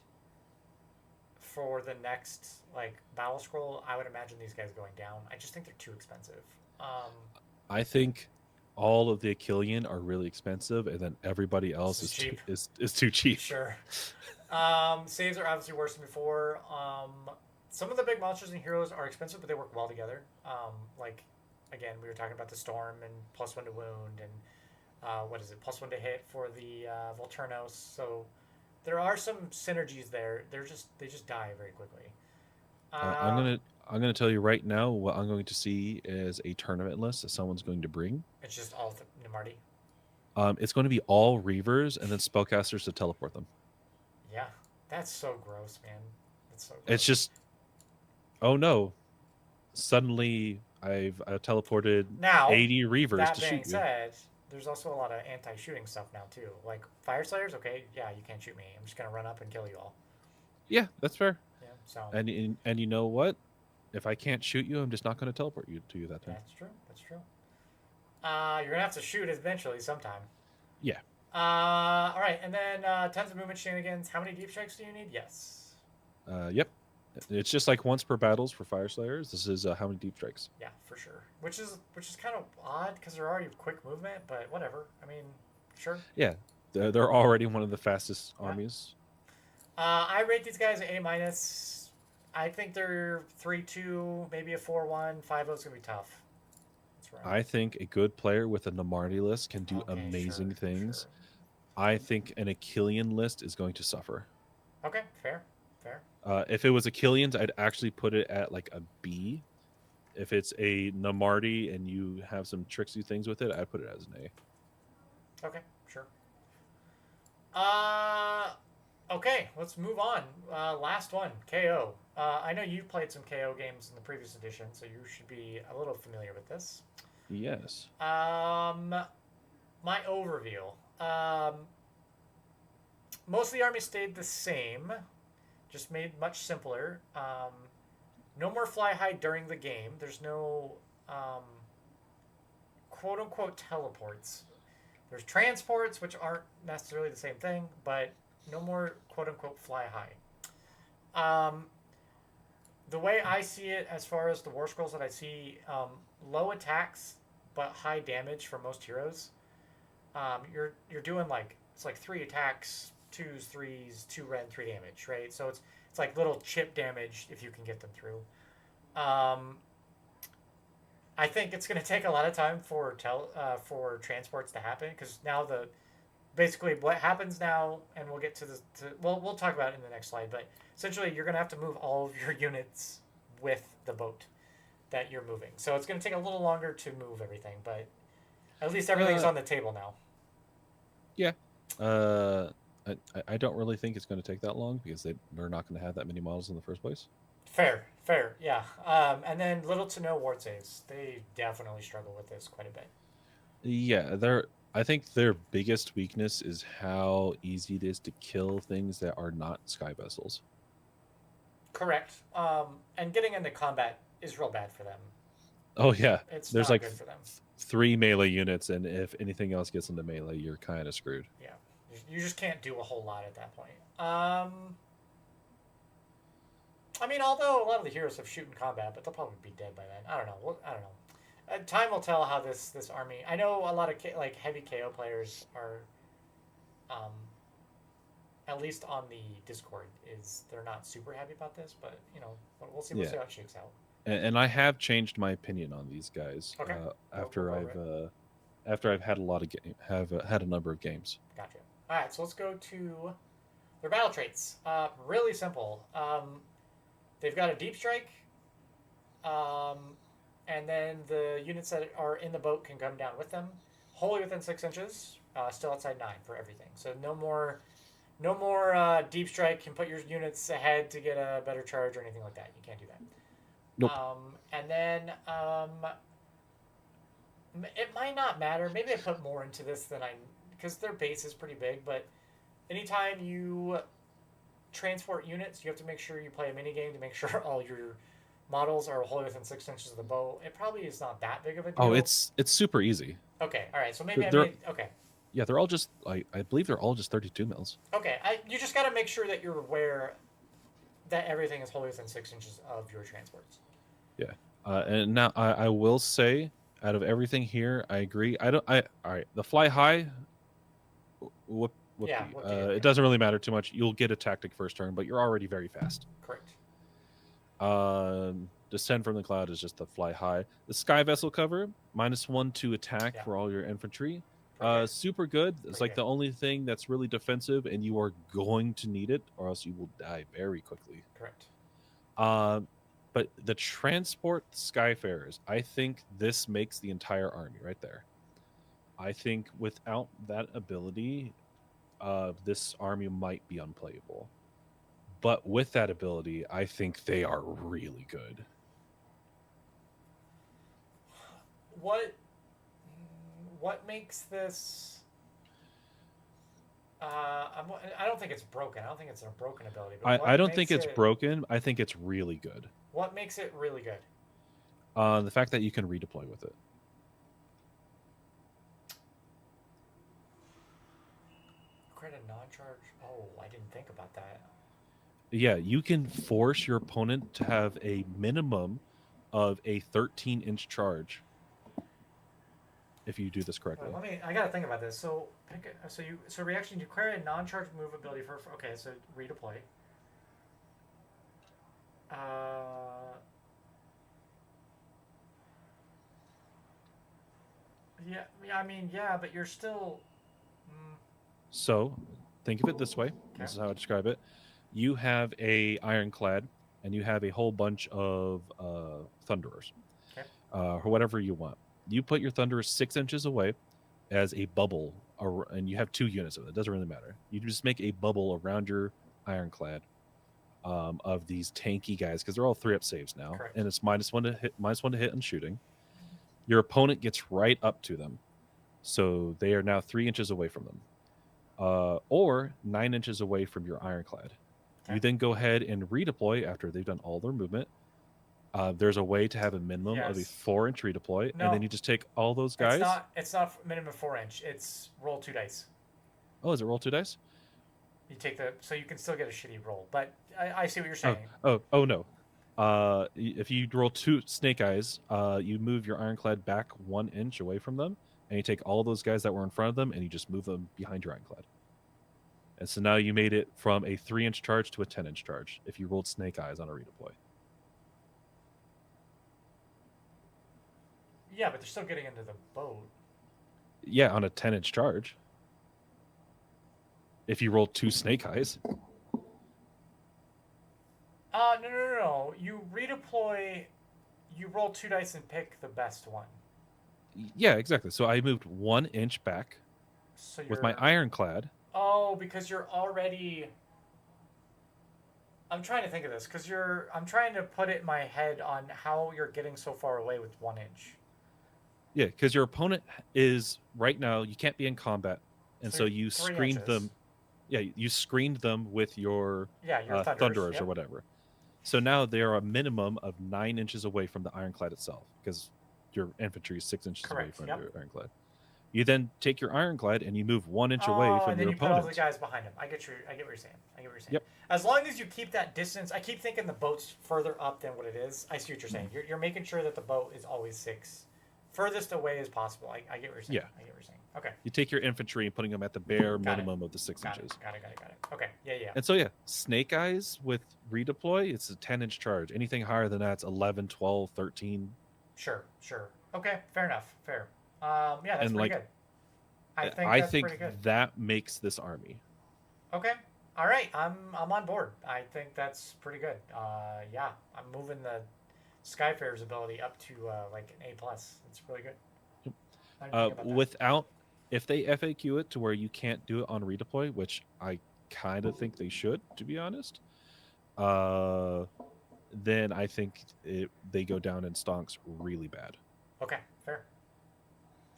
for the next like battle scroll, I would imagine these guys going down. I just think they're too expensive. I think all of the Achillean are really expensive, and then everybody else is cheap. is too cheap. Sure. Saves are obviously worse than before. Some of the big monsters and heroes are expensive, but they work well together. Like, again, we were talking about the Storm and +1 to wound, and what is it, +1 to hit for the Volturnos. So there are some synergies there. They just die very quickly. I'm gonna tell you right now what I'm going to see is a tournament list that someone's going to bring. It's just all Namardi. It's going to be all Reavers and then spellcasters to teleport them. Yeah, that's so gross, man. That's so gross. It's just, oh no, suddenly I've teleported now 80 Reavers that to being shoot you. said, there's also a lot of anti-shooting stuff now too. Like Fyreslayers, okay, yeah, you can't shoot me. I'm just gonna run up and kill you all. Yeah, that's fair. Yeah, so And you know what? If I can't shoot you, I'm just not going to teleport you to you that time. that's true. That's true. You're gonna have to shoot eventually sometime. Yeah. All right, and then tons of movement shenanigans. How many deep strikes do you need? Yes. Yep. It's just like once per battles for Fyreslayers. This is how many deep strikes. Yeah, for sure. Which is kind of odd because they're already quick movement, but whatever. I mean, sure. Yeah, they're already one of the fastest armies. I rate these guys A-. I think they're 3-2, maybe a 4-1. 5-0 is gonna be tough. I think a good player with a Namardi list can do amazing things. Sure. I think an Achillean list is going to suffer. Okay, fair. If it was Achilleans, I'd actually put it at like a B. If it's a Namardi and you have some tricksy things with it, I'd put it as an A. Okay, sure. Okay, let's move on. Last one, KO. I know you've played some KO games in the previous edition, so you should be a little familiar with this. Yes. My overview. Most of the army stayed the same, just made much simpler. No more fly high during the game. There's no quote unquote teleports. There's transports, which aren't necessarily the same thing, but no more quote unquote fly high. The way I see it, as far as the war scrolls that I see, low attacks but high damage for most heroes. You're doing it's like 3 attacks, 2s, 3s, 2 red, 3 damage, right? So it's like little chip damage if you can get them through. I think it's going to take a lot of time for transports to happen, because now basically what happens now, and we'll get to we'll talk about it in the next slide, but essentially you're going to have to move all of your units with the boat that you're moving. So it's going to take a little longer to move everything, but at least everything's on the table now. Yeah. I don't really think it's going to take that long because they're not going to have that many models in the first place. Fair, yeah. And then little to no ward saves. They definitely struggle with this quite a bit. Yeah, I think their biggest weakness is how easy it is to kill things that are not sky vessels. Correct. And getting into combat is real bad for them. Oh yeah, It's there's not like good for them. 3 melee units, and if anything else gets into melee, you're kind of screwed. Yeah, you just can't do a whole lot at that point. I mean, although a lot of the heroes have shoot in combat, but they'll probably be dead by then. I don't know. I don't know. Time will tell how this army. I know a lot of like heavy KO players are, at least on the Discord, is they're not super happy about this, but you know we'll see. We'll see how it shakes out. And I have changed my opinion on these guys Okay. after I've had a lot of had a number of games. Gotcha. All right, so let's go to their battle traits. Really simple. They've got a deep strike, and then the units that are in the boat can come down with them, wholly within 6 inches, still outside 9 for everything. So no more deep strike can put your units ahead to get a better charge or anything like that. You can't do that. Nope. And then it might not matter. Maybe I put more into this than because their base is pretty big, but anytime you transport units, you have to make sure you play a mini game to make sure all your models are wholly within 6 inches of the bow. It probably is not that big of a deal. Oh, it's super easy. Okay, all right. So maybe okay. Yeah, they're all just I believe they're all just 32 mils. Okay, you just got to make sure that you're aware that everything is wholly within 6 inches of your transports. Yeah, and now I will say, out of everything here, I agree. All right, the fly high. Yeah, it doesn't really matter too much. You'll get a tactic first turn, but you're already very fast. Correct. Descend from the cloud is just the fly high. The sky vessel cover, -1 to attack for all your infantry. Super good. It's like the only thing that's really defensive, and you are going to need it, or else you will die very quickly. Correct. But the transport Skyfarers, I think this makes the entire army right there. I think without that ability, this army might be unplayable. But with that ability, I think they are really good. What makes this? I don't think it's broken. I don't think it's a broken ability. But I don't think it's broken. I think it's really good. What makes it really good? The fact that you can redeploy with it. Credit non-charge. Oh, I didn't think about that. Yeah, you can force your opponent to have a minimum of a 13-inch charge if you do this correctly. I gotta think about this. So reaction to credit non-charge move ability for okay. So redeploy. Yeah, but you're still. So, think of it this way. Okay. This is how I describe it. You have a ironclad, and you have a whole bunch of thunderers, or whatever you want. You put your thunderers 6 inches away as a bubble, and you have 2 units of it. It doesn't really matter. You just make a bubble around your ironclad of these tanky guys, because they're all 3-up saves now. Correct. And it's -1 to hit on shooting. Your opponent gets right up to them, so they are now 3 inches away from them, or 9 inches away from your ironclad. Okay. You then go ahead and redeploy after they've done all their movement. There's a way to have a minimum of a 4-inch redeploy, and then you just take all those guys. It's not minimum 4-inch. It's roll 2 dice. Oh, is it roll 2 dice? You take so you can still get a shitty roll, but I see what you're saying. Oh no. If you roll 2 snake eyes, you move your ironclad back 1 inch away from them, and you take all those guys that were in front of them, and you just move them behind your ironclad. And so now you made it from a 3-inch charge to a 10-inch charge if you rolled snake eyes on a redeploy. Yeah, but they're still getting into the boat. Yeah, on a 10-inch charge. If you roll 2 snake eyes. No. You redeploy, you roll 2 dice and pick the best one. Yeah, exactly. So I moved 1 inch back with my ironclad, Oh, because you're already. I'm trying to think of this because I'm trying to put it in my head on how you're getting so far away with 1 inch. Yeah, because your opponent is right now. You can't be in combat, and so you 3 inches. screened them. Yeah, you screened them with your your thunderers yep. or whatever. So now they are a minimum of 9 inches away from the ironclad itself, because your infantry is 6 inches away Correct. from Yep. your ironclad. You then take your ironclad and you move 1 inch away Oh, from and then your you put all the opponent. guys behind him. I get what you're saying. I get what you're saying. Yep. As long as you keep that distance, I keep thinking the boat's further up than what it is. I see what you're saying. You're making sure that the boat is always 6 furthest away as possible. I get what you're saying. Yeah. I get what you're saying. Okay. You take your infantry and putting them at the bare Got minimum of the 6 Got inches. it. Got it. Okay. Yeah. And so, yeah, Snake Eyes with redeploy, it's a 10-inch charge. Anything higher than that's 11, 12, 13. Sure. Okay, fair enough. Fair. Yeah, that's And, pretty like, good. I think think pretty good. that makes this army. Okay. All right. I'm on board. I think that's pretty good. Yeah, I'm moving the Skyfarer's ability up to like an A+. It's really good. I didn't think about that. Without, if they FAQ it to where you can't do it on redeploy, which I kind of think they should, to be honest, then I think they go down in stonks really bad. Okay, fair.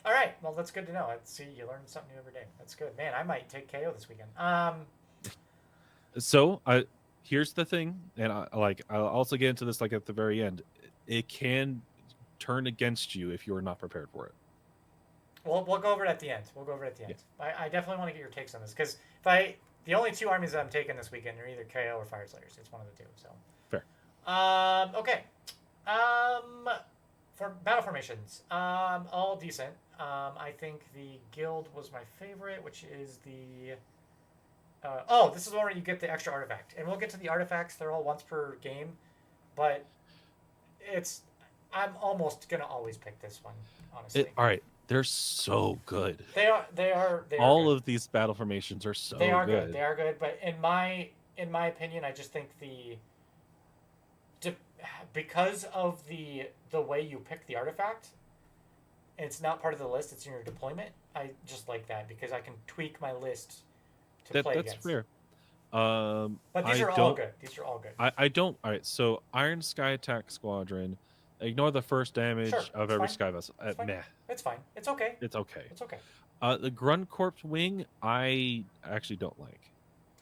All right. Well, that's good to know. See, you learn something new every day. That's good, man. I might take KO this weekend. So here's the thing, and I'll also get into this like at the very end. It can turn against you if you are not prepared for it. We'll go over it at the end. Yeah. I definitely want to get your takes on this because the only 2 armies that I'm taking this weekend are either KO or Fyreslayers. It's one of the two. So fair. Okay. For battle formations, all decent. I think the guild was my favorite, which is the. This is the one where you get the extra artifact, and we'll get to the artifacts. They're all once per game, but I'm almost gonna always pick this one, honestly. All right, they're so good. They are. All good. of these battle formations are so They are good. good. They are good, but in my opinion, I just think because of the way you pick the artifact, it's not part of the list. It's in your deployment. I just like that because I can tweak my list to play that's against. fair. But these are all good. These are all good. I don't. All right. So Iron Sky Attack Squadron. Ignore the first damage of every fine. sky vessel. Meh. It's fine. It's okay. It's okay. It's okay. The Grun Corps Wing, I actually don't like.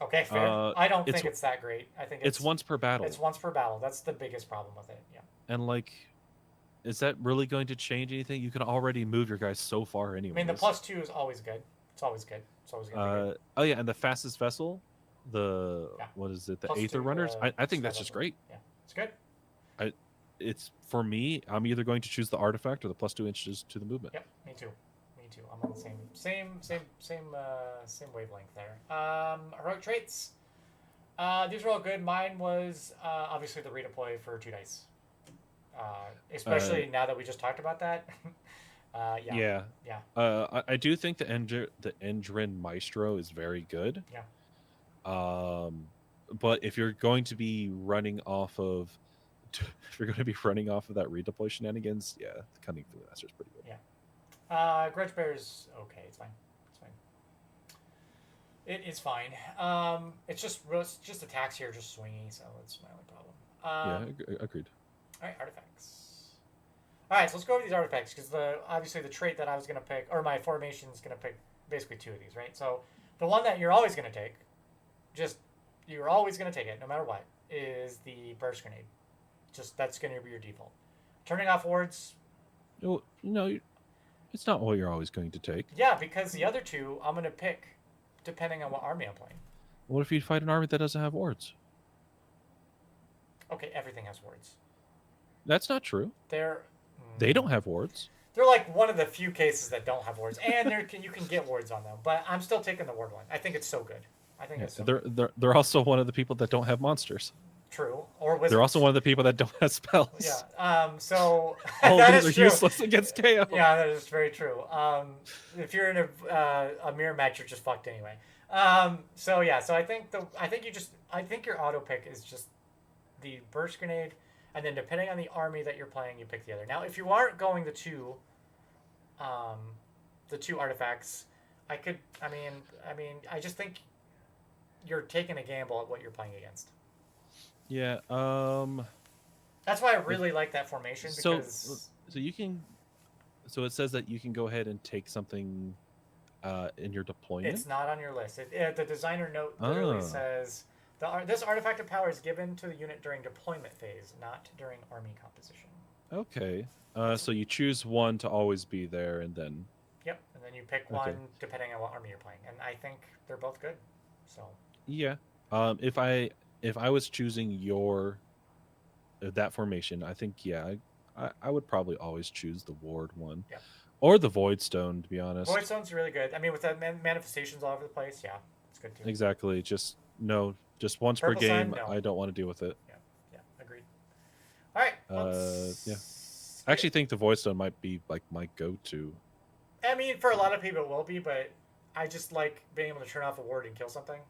Okay, fair. I don't think it's that great. I think it's once per battle. It's once per battle. That's the biggest problem with it. Yeah. And like, is that really going to change anything? You can already move your guys so far anyway. I mean, the +2 is always good. It's always good. It's always going to be good. Oh yeah, and the fastest vessel, what is it? The Aether Runners. I think that's just great. Yeah, it's good. It's for me. I'm either going to choose the artifact or the +2 inches to the movement. Yep, me too. I'm on the same wavelength there. Heroic traits. These are all good. Mine was obviously the redeploy for 2 dice. Especially now that we just talked about that. Yeah. I do think the Endrin Maestro is very good. Yeah. But if you're going to be running off of that redeploy shenanigans, yeah, the Cunning Master is pretty good. Yeah. Grudge Bear's okay. It's fine. It is fine. It's just attacks here, just swingy, so it's my only problem. Agreed. All right, artifacts. All right, so let's go over these artifacts because obviously the trait that I was gonna pick, or my formation is gonna pick basically 2 of these, right? So the one that you're always gonna take, you're always gonna take it no matter what, is the burst grenade. That's gonna be your default. Turning off wards. No, it's not all you're always going to take. Yeah, because the other 2 I'm gonna pick depending on what army I'm playing. What if you fight an army that doesn't have wards? Okay, everything has wards. That's not true. They don't have wards. They're like one of the few cases that don't have wards, and you can get wards on them. But I'm still taking the ward one. I think it's so good. It's so good. They're also one of the people that don't have monsters. True. Or wizards. They're also one of the people that don't have spells. Yeah. So all that these is are true. useless against KO. Yeah, that is very true. If you're in a mirror match, you're just fucked anyway. So I think your auto pick is just the burst grenade, and then depending on the army that you're playing, you pick the other. Now, if you aren't going the two artifacts, I could. I just think you're taking a gamble at what you're playing against. Yeah. That's why I really like that formation because So you can. So it says that you can go ahead and take something in your deployment. it's not on your list. The designer note Ah. literally says this artifact of power is given to the unit during deployment phase, not during army composition. Okay. So you choose one to always be there, and then. Yep, and then you pick one depending on what army you're playing, and I think they're both good. So. Yeah. If I was choosing that formation, I think I would probably always choose the ward one. Yeah. Or the void stone, to be honest. Void stone's really good. I mean, with the manifestations all over the place, yeah, it's good too. Exactly. Just once Purple per game. Sun, no. I don't want to deal with it. Yeah, agreed. All right. Yeah. I actually think the void stone might be like my go-to. I mean, for a lot of people, it will be, but I just like being able to turn off a ward and kill something,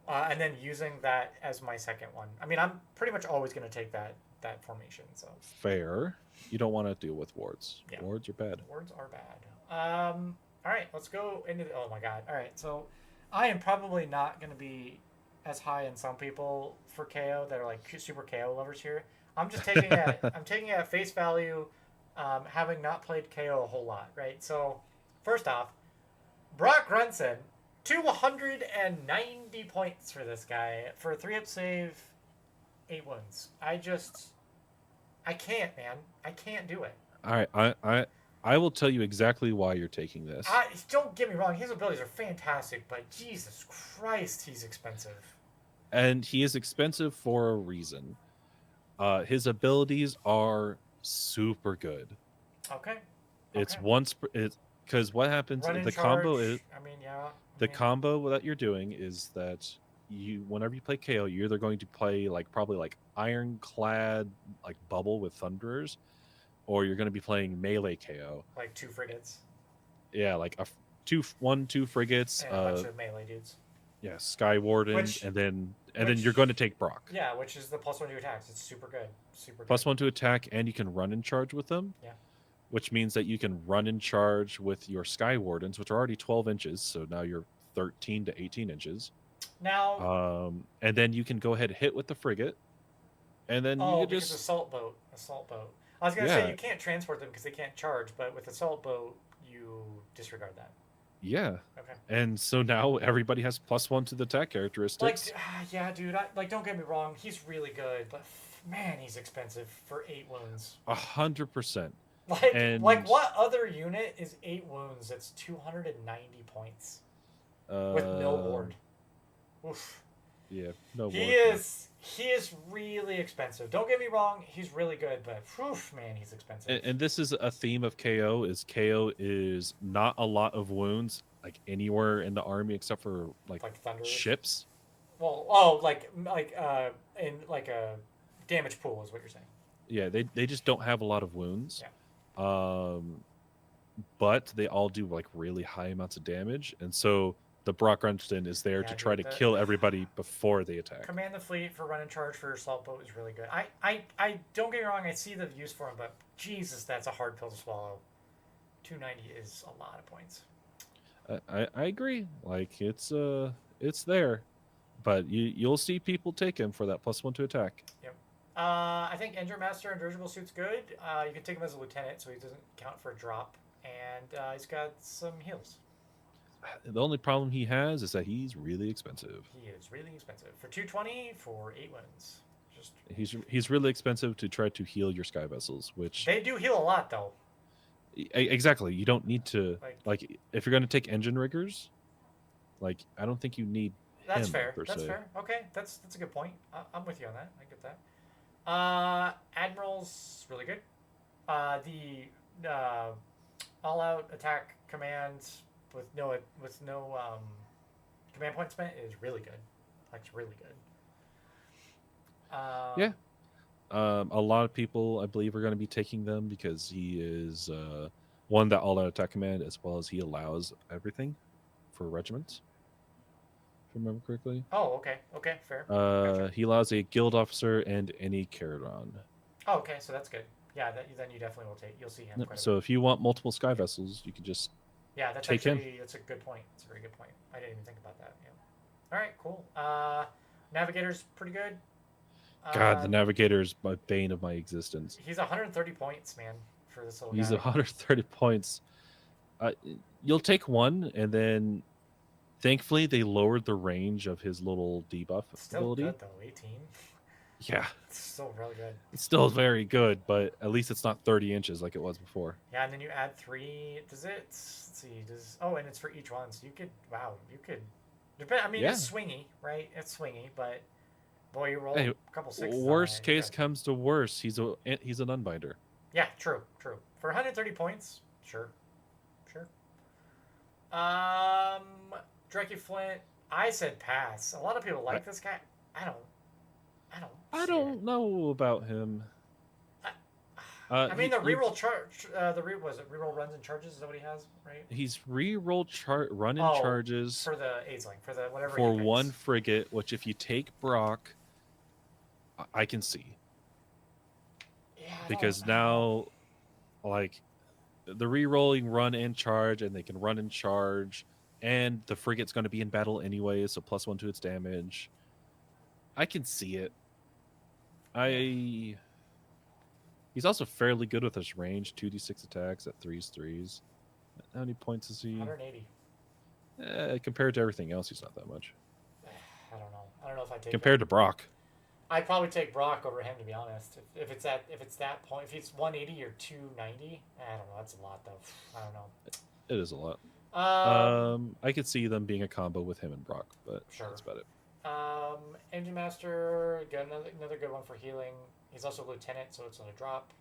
and then using that as my second one. I mean, I'm pretty much always going to take that formation. So fair. You don't want to deal with wards. Yeah. Wards are bad. Wards are bad. All right, let's go into oh my god. All right, so I am probably not going to be as high in some people for KO that are like super KO lovers here. I'm just taking it. I'm taking it at face value, having not played KO a whole lot, right? So, first off, Brock Grunson, 290 points for this guy for a 3-up save, 8 wounds. I can't, man. I can't do it. All right, I will tell you exactly why you're taking this. Don't get me wrong. His abilities are fantastic, but Jesus Christ, he's expensive. And he is expensive for a reason. His abilities are super good. Okay. It's once because what happens Run in the charge, combo is the combo that you're doing is that whenever you play KO, you're either going to play probably ironclad bubble with thunderers, or you're going to be playing melee KO. Like 2 frigates. Yeah, like two frigates. And a bunch of melee dudes. Yeah, Sky Warden, and then you're going to take Brock. Yeah, which is the +1 to attacks. It's super good. Super good. +1 to attack, and you can run in charge with them. Yeah. Which means that you can run in charge with your Sky Wardens, which are already 12 inches, so now you're 13 to 18 inches. Now. And then you can go ahead and hit with the frigate, and then you can just assault boat. I was gonna say you can't transport them because they can't charge, but with assault boat you disregard that. Yeah. Okay. And so now everybody has +1 to the attack characteristics. Yeah, dude. Don't get me wrong. He's really good, but man, he's expensive for 8 wounds. 100%. What other unit is 8 wounds? That's 290 points with no ward. Oof. Yeah, no ward. He is really expensive. Don't get me wrong. He's really good, but oof, man, he's expensive. And this is a theme of KO. KO is not a lot of wounds anywhere in the army except for ships. Well, in a damage pool is what you're saying. Yeah, they just don't have a lot of wounds. Yeah. But they all do really high amounts of damage, and so the Brock Grunston is there to try to kill everybody before they attack. Command the fleet for run in charge for your assault boat is really good. I don't get me wrong, I see the use for him, but Jesus, that's a hard pill to swallow. 290 is a lot of points. I agree. It's there, but you'll see people take him for that +1 to attack. Yep. I think Engine Master and Dirigible Suit's good. You can take him as a lieutenant, so he doesn't count for a drop, and he's got some heals. The only problem he has is that he's really expensive. He is really expensive. For 220 for 8 wins. He's really expensive to try to heal your sky vessels, which they do heal a lot though. Exactly. You don't need to if you're going to take engine riggers, I don't think you need That's him, fair. per That's se. fair. Okay, that's a good point. I'm with you on that. I get that. Admiral's really good. The all-out attack commands with no command point spent is really good. It's really good. Yeah. A lot of people, I believe, are going to be taking them because he is one that all-out attack command, as well as he allows everything for regiments. If I remember correctly. Oh, okay. Okay, fair. Gotcha. He allows a guild officer and any Kharadron. Oh, okay, so that's good. Yeah, then you definitely will you'll see him. So if you want multiple sky vessels, you can just Yeah, that's Take him. actually that's a good point. It's a very good point. I didn't even think about that. Yeah. All right, cool. Navigator's pretty good. God, the Um, Navigator's my bane of my existence. he's 130 points, man, for this little He's guy. 130 points. Uh, you'll take one, and then thankfully they lowered the range of his little debuff Still ability. good though, 18. Yeah, It's still really good. it's still very good, but at least it's not 30 inches like it was before. Yeah, and then you add 3. Does it? Let's see. Oh, and it's for each one, so you could. Wow, you could. Depend. I mean, Yeah. it's swingy, right? It's swingy, but boy, you roll Hey, a couple sixes. worst case comes to worst, he's an unbinder. Yeah, true. For 130 points, sure. Drecky Flint. I said pass. A lot of people like this guy. I don't know about him. I mean, the reroll charge. Was it reroll runs and charges? Is that what he has, right? He's reroll run and charges for the Aisling, for the whatever. For one frigate, which if you take Brock, I can see. Yeah. Because now, like, the rerolling run and charge, and they can run and charge, and the frigate's going to be in battle anyway, so +1 to its damage. I can see it. He's also fairly good with his range, 2d6 attacks at 3s. How many points is he? 180. Compared to everything else, he's not that much. I don't know if I take compared to Brock. I'd probably take Brock over him, to be honest. If it's that point, if he's 180 or 290, I don't know. That's a lot, though. I don't know. It is a lot. I could see them being a combo with him and Brock, but that's about it. Engine Master, got another good one for healing. He's also Lieutenant, so it's on a drop.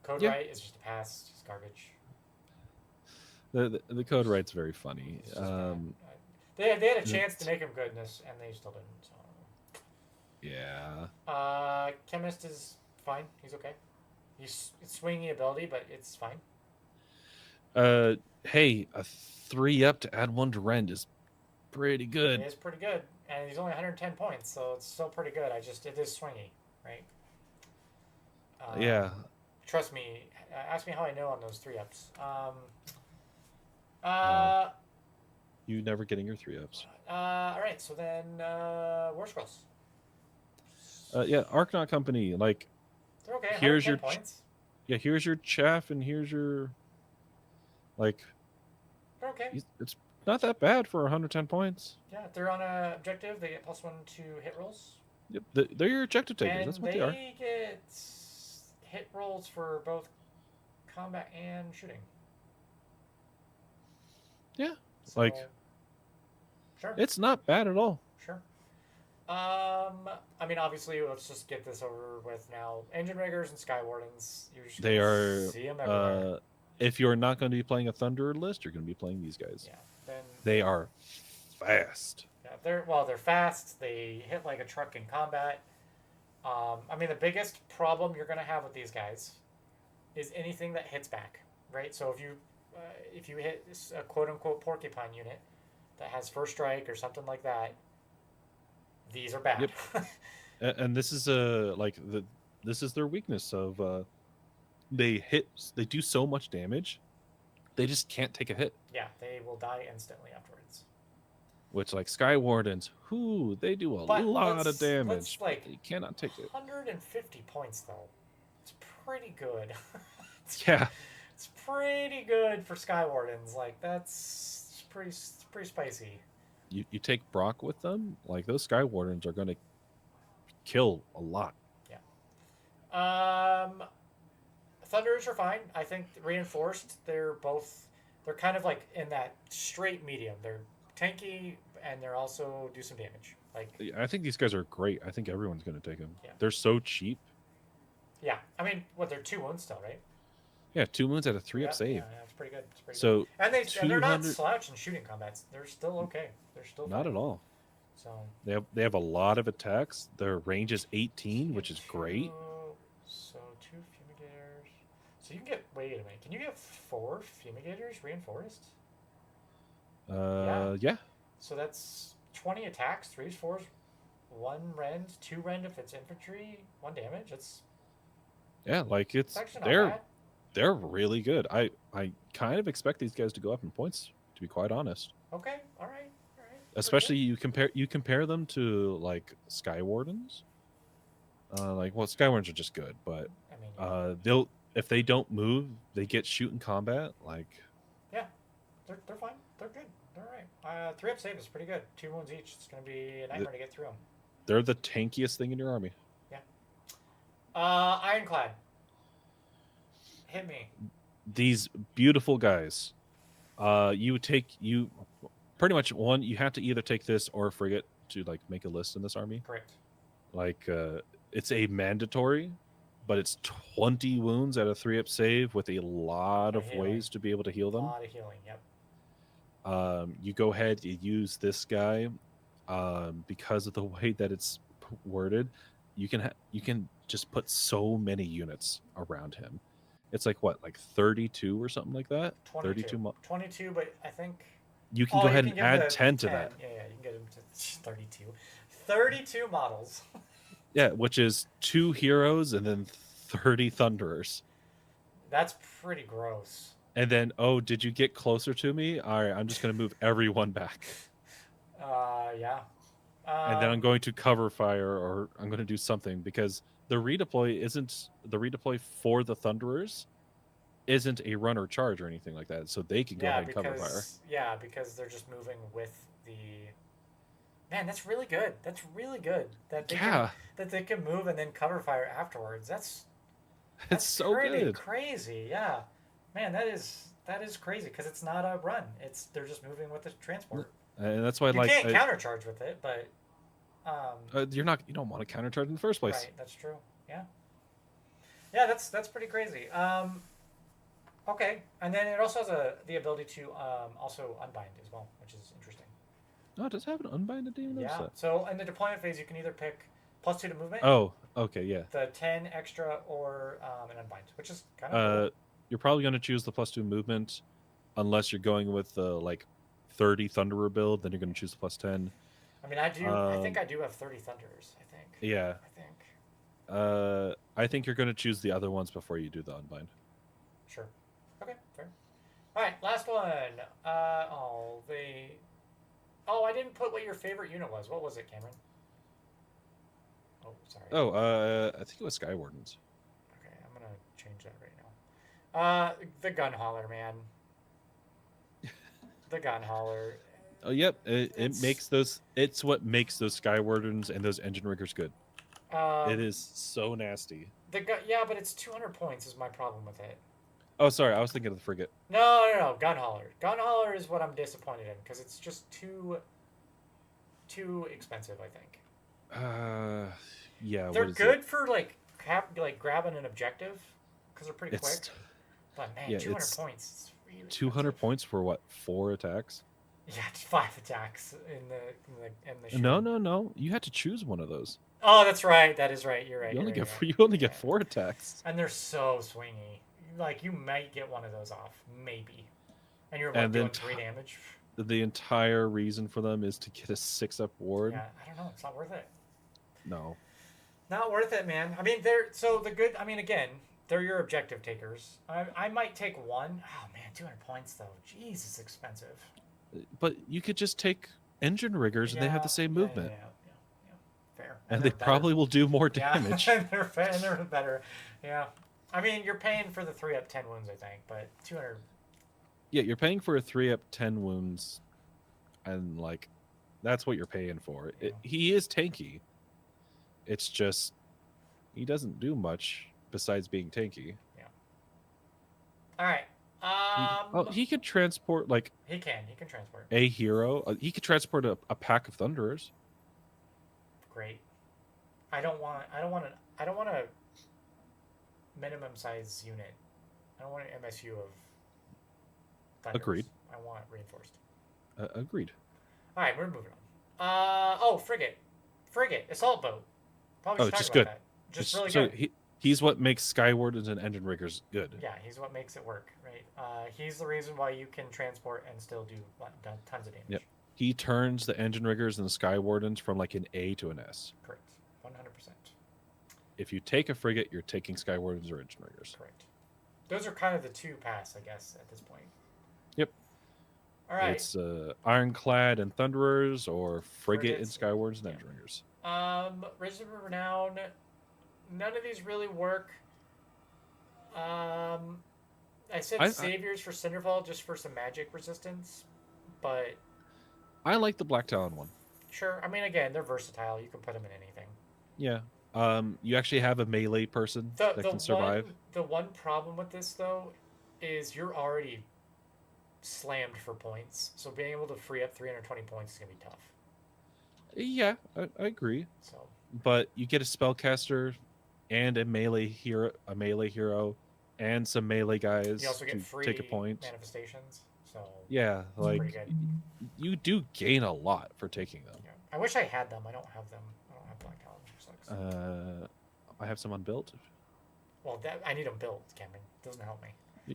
Code Right is just a pass. It's garbage. The Code Right's very funny. They had a chance to make him good in this, and they still didn't. So. Yeah. Chemist is fine. He's okay. He's swingy ability, but it's fine. Hey, a 3-up to add 1 to Rend is pretty good. It is pretty good, and he's only 110 points, so it's still pretty good. It is swingy, right? Yeah. Trust me. Ask me how I know on those 3-ups. You never getting your 3-ups. All right, so then Warscrolls. Yeah, Arknaut Company. Like, they're okay. Here's your points. Yeah, here's your chaff, and here's your like. They're okay. It's not that bad for 110 points. Yeah, they're on a objective. They get +1 to hit rolls. Yep, they're your objective takers. And that's what they are. They get hit rolls for both combat and shooting. Yeah, so, like. Sure. It's not bad at all. Sure. I mean, obviously, let's just get this over with now. Engine Riggers and Skywardens. They are. See them everywhere. If you're not going to be playing a Thunderer list, you're going to be playing these guys. Yeah. Then they are fast. Yeah, they're fast. They hit like a truck in combat. I mean, the biggest problem you're going to have with these guys is anything that hits back, right? So if you hit a quote unquote porcupine unit that has first strike or something like that, these are bad. Yep. And this is this is their weakness of they do so much damage, they just can't take a hit. Yeah, they will die instantly afterwards. Which, like, Skywardens, they do a lot of damage. They cannot take it. 150 points though. It's pretty good. Yeah. It's pretty good for Skywardens. Like, that's pretty spicy. You take Brock with them, like, those Skywardens are going to kill a lot. Yeah. Thunderers are fine. I think reinforced, they're kind of like in that straight medium. They're tanky and they're also do some damage. Like, I think these guys are great. I think everyone's going to take them. Yeah. They're so cheap. Yeah. I mean, they're 2 wounds still, right? Yeah, 2 wounds at a 3-up save. Yeah, it's pretty good. So and they're not slouch in shooting combats. They're still okay. They're still not fine. at all. So they have a lot of attacks. Their range is 18, which is great. So 2 fumigators. So you can get. Wait a minute. Can you get 4 fumigators reinforced? Yeah. So that's 20 attacks, 3s, 4s, 1 rend, 2 rend if it's infantry, 1 damage. It's like actually not bad. they're really good. I kind of expect these guys to go up in points, to be quite honest. Okay, all right. Especially you compare them to like Sky Wardens. Like, well, Sky Wardens are just good, but I mean, yeah. they'll, if they don't move, they get shoot in combat. Like, Yeah, they're fine. They're good. They're all right. 3-up save is pretty good. 2 wounds each. It's gonna be a nightmare to get through them. they're the tankiest thing in your army. Yeah. Ironclad. Hit me. These beautiful guys. You pretty much one. You have to either take this or a frigate to like make a list in this army. Correct. Like, it's a mandatory, but it's 20 wounds at a 3-up save with a lot of ways to be able to heal them. A lot of healing. Yep. You go ahead, you use this guy, because of the way that it's worded. You can just put so many units around him. It's like what, like 32 or something like that. 22. 22, but I think you can go ahead and add 10 to that. Yeah, you can get him to 32. 32 models. Yeah, which is 2 heroes and then 30 thunderers. That's pretty gross. And then, oh, did you get closer to me? All right, I'm just going to move everyone back. Yeah. And then I'm going to cover fire, or I'm going to do something, because the redeploy for the thunderers isn't a run or charge or anything like that, so they can go ahead and cover fire. Yeah, because they're just moving with the. Man, that's really good. That's really good. That they can move and then cover fire afterwards. That's so good. Crazy, yeah. Man, that is crazy because it's not a run. They're just moving with the transport. And that's why you can't countercharge with it, but you don't want to countercharge in the first place. Right, that's true. Yeah. Yeah, that's pretty crazy. Okay, and then it also has the ability to also unbind as well, which is interesting. Oh, does it have an unbind? Yeah. So in the deployment phase, you can either pick +2 to movement. Oh, okay, yeah. The 10 extra or an unbind, which is kind of cool. You're probably going to choose the +2 movement, unless you're going with the like 30 Thunderer build. Then you're going to choose the +10. I mean, I do. I think I do have 30 Thunderers. I think. Yeah. I think. I think you're going to choose the other ones before you do the unbind. Sure. Okay. Fair. All right. Last one. Oh, I didn't put what your favorite unit was. What was it, Cameron? Oh, sorry. Oh, I think it was Sky Wardens. Okay, I'm gonna change that right now. The Gun Hauler, man. The Gun Hauler. Oh, yep. It makes those. It's what makes those Sky Wardens and those Engine Riggers good. It is so nasty. Yeah, but it's 200 points is my problem with it. Oh, sorry. I was thinking of the frigate. No. Gun Hauler. Gun Hauler is what I'm disappointed in because it's just too expensive, I think. Yeah. They're good for like grabbing an objective because they're pretty quick. But man, 200 points. It's really 200 expensive. points for what? 4 attacks? Yeah, 5 attacks in the shoot. No. You had to choose one of those. Oh, that's right. That is right. You're right. You only get 4 attacks. And they're so swingy. Like you might get one of those off, maybe. And you're doing 3 damage. The entire reason for them is to get a 6-up ward. Yeah, I don't know. It's not worth it. No. Not worth it, man. I mean, again, they're your objective takers. I might take one. Oh man, 200 points though. Jeez, it's expensive. But you could just take Engine Riggers and they have the same movement. Yeah. Fair. And they probably will do more damage. Yeah, and they're better. Yeah. I mean, you're paying for the 3-up 10 wounds, I think, but 200. Yeah, you're paying for a 3-up 10 wounds, and like, that's what you're paying for. Yeah. He is tanky. It's just he doesn't do much besides being tanky. Yeah. All right. He could transport like. He can transport a hero. He could transport a pack of Thunderers. Great. I don't want a minimum size unit. I don't want an MSU of Thunders. Agreed. I want it reinforced. Agreed. All right, we're moving on. Frigate, assault boat. Probably should talk about good. that. Just really good. He's what makes Sky Wardens and Engine Riggers good. Yeah, he's what makes it work, right? He's the reason why you can transport and still do tons of damage. Yep. He turns the Engine Riggers and the Sky Wardens from like an A to an S. Correct. 100%. If you take a frigate, you're taking Sky Wardens or Engine Riggers. Correct. Those are kind of the two paths, I guess, at this point. Yep. All right. It's Ironclad and Thunderers, or Frigate and Frigates, Skywards and Edgeringers. Regiments of Renown. None of these really work. I said Saviors for Cinderfall just for some magic resistance, but I like the Black Talon one. Sure. I mean, again, they're versatile. You can put them in anything. Yeah. You actually have a melee person that can survive. The one problem with this, though, is you're already slammed for points. So being able to free up 320 points is going to be tough. Yeah, I agree. So, but you get a spellcaster and a melee hero, and some melee guys you also get free take a point. Manifestations. So yeah, like you do gain a lot for taking them. Yeah. I wish I had them. I don't have them. I don't have Black Talon, which sucks. I have some unbuilt. Well, I need them built, Cameron. Doesn't help me.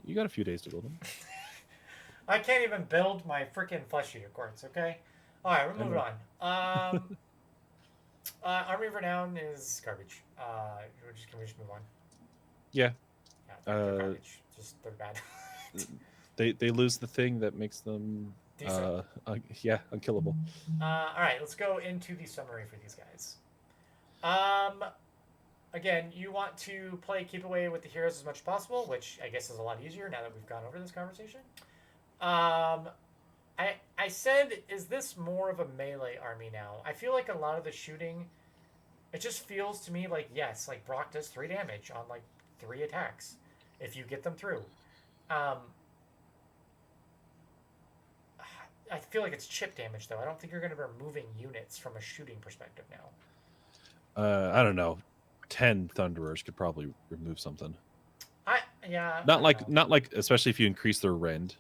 You got a few days to build them. I can't even build my freaking flesh eater quartz, okay? All right, we're moving on. Army of Renown is garbage. Can we just move on? Yeah. They're garbage. Just they're bad. they lose the thing that makes them unkillable. All right, let's go into the summary for these guys. Again, you want to keep away with the heroes as much as possible, which I guess is a lot easier now that we've gone over this conversation. I said, is this more of a melee army now? I feel like a lot of the shooting, it just feels to me like, yes, like Brock does 3 damage on like 3 attacks if you get them through. I feel like it's chip damage though. I don't think you're going to be removing units from a shooting perspective now. I don't know. 10 Thunderers could probably remove something. Not like especially if you increase their rend.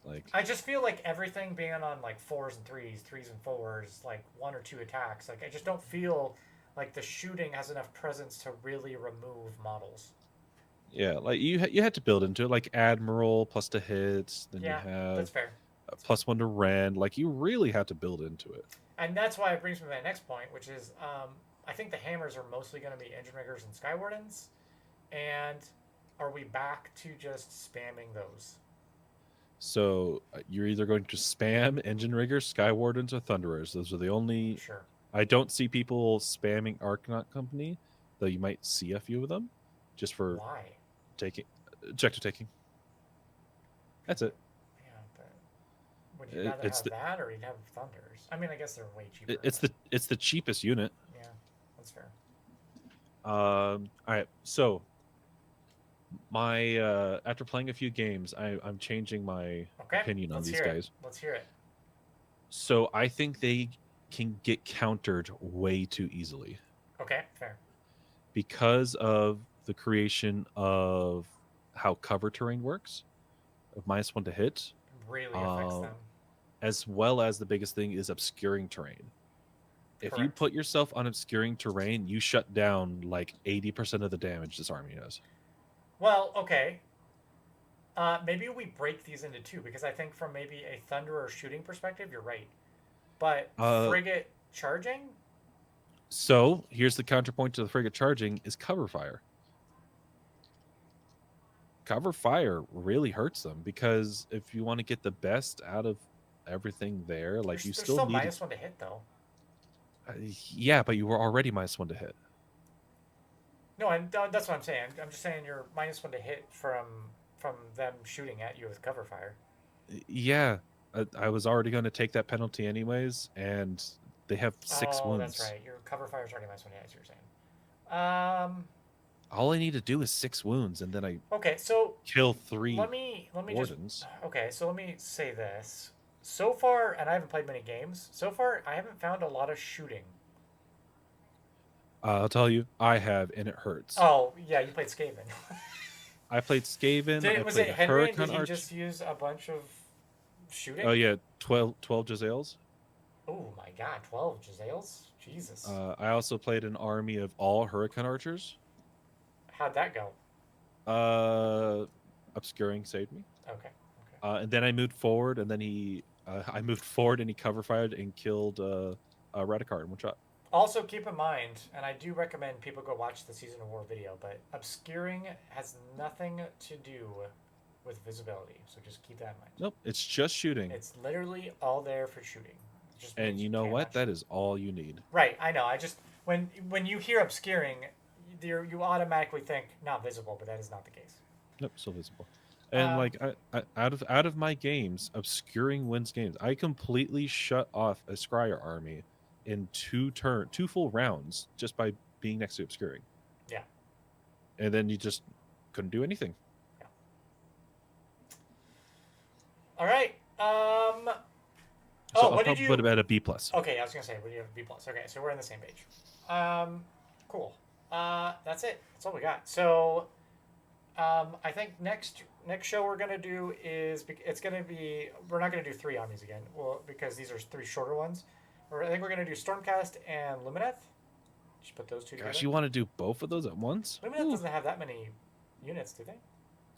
Like I just feel like everything being on like 4s and 3s, 3s and 4s, like 1 or 2 attacks. Like I just don't feel like the shooting has enough presence to really remove models. Yeah, like you had to build into it, like Admiral plus the hits. Then you have that's fair. +1 to rend. Like you really had to build into it. And that's why it brings me to my next point, which is I think the hammers are mostly going to be engine riggers and skywardens. And are we back to just spamming those? So you're either going to spam engine riggers, skywardens, or thunderers. Those are the only. Sure. I don't see people spamming Arcanaut Company, though you might see a few of them, just for objective taking. That's it. Yeah, but would you rather have that or you'd have thunders? I mean, I guess they're way cheaper. It's the cheapest unit. Yeah, that's fair. All right, so my after playing a few games, I'm changing my opinion on these guys. Let's hear it. So I think they can get countered way too easily. Okay, fair. Because of the creation of how cover terrain works, of -1 to hit, really affects them. As well as the biggest thing is obscuring terrain. If you put yourself on obscuring terrain, you shut down like 80% of the damage this army does. Well, okay. Maybe we break these into 2, because I think from maybe a Thunderer shooting perspective, you're right. But frigate charging? So here's the counterpoint to the frigate charging is cover fire. Cover fire really hurts them, because if you want to get the best out of everything there, like you still need -1 to hit though. Yeah, but you were already -1 to hit. No, that's what I'm saying. I'm just saying you're -1 to hit from them shooting at you with cover fire. Yeah, I was already going to take that penalty anyways, and they have 6 wounds. That's right. Your cover fire is already -1 to hit, as you're saying. All I need to do is 6 wounds, and then I kill 3 wardens. So let me say this. So far, and I haven't played many games, so far I haven't found a lot of shooting. I'll tell you, I have, and it hurts. Oh, yeah, you played Skaven. I played Skaven. Was it Henry, and did you just use a bunch of shooting? Oh, yeah, 12 Jezzails. Oh, my God, 12 Jezzails? Jesus. I also played an army of all Hurricane Archers. How'd that go? Obscuring saved me. Okay. And then I moved forward, and then I moved forward, and he cover fired and killed Radicard in one shot. Also, keep in mind, and I do recommend people go watch the Season of War video, but obscuring has nothing to do with visibility, so just keep that in mind. Nope, it's just shooting. It's literally all there for shooting. It just And means you know what? cannot That shoot. is all you need. Right, I know. I just when you hear obscuring, you automatically think not visible, but that is not the case. Nope, still visible. And like out of my games, obscuring wins games. I completely shut off a Scryer army in two full rounds just by being next to obscuring. Yeah. And then you just couldn't do anything. Yeah. All right. So what I'll did you put about a B plus. Okay, I was gonna say, what do you have? B plus. Okay, so we're on the same page. Cool. That's it. That's all we got. So, I think next show we're gonna do is we're not gonna do 3 armies again. Well, because these are 3 shorter ones. I think we're gonna do Stormcast and Lumineth. Just put those 2 together. Gosh, you want to do both of those at once? Lumineth doesn't have that many units, do they?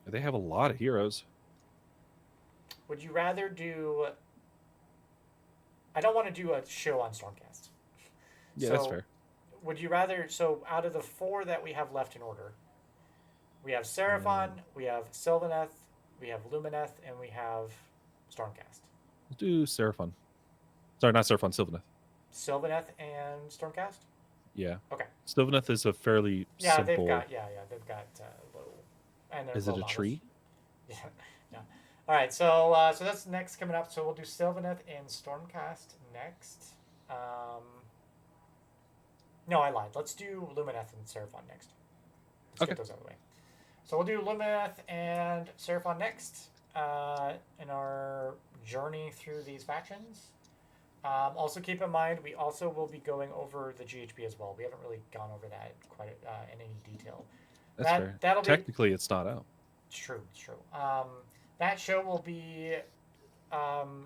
They have a lot of heroes. Would you rather do? I don't want to do a show on Stormcast. Yeah, that's fair. Would you rather? So out of the 4 that we have left in order, we have Seraphon, we have Sylvaneth, we have Lumineth, and we have Stormcast. Let's do Seraphon. Sorry, not Seraphon, Sylvaneth. Sylvaneth and Stormcast? Yeah. Okay. Sylvaneth is a fairly simple... they've got low. And is it a tree? Yeah. Yeah. All right, so that's next coming up. So we'll do Sylvaneth and Stormcast next. No, I lied. Let's do Lumineth and Seraphon next. Let's get those out of the way. So we'll do Lumineth and Seraphon next in our journey through these factions. Also keep in mind, we also will be going over the GHB as well. We haven't really gone over that quite in any detail. That's fair. Technically, it's not out. It's true. It's true. That show will be...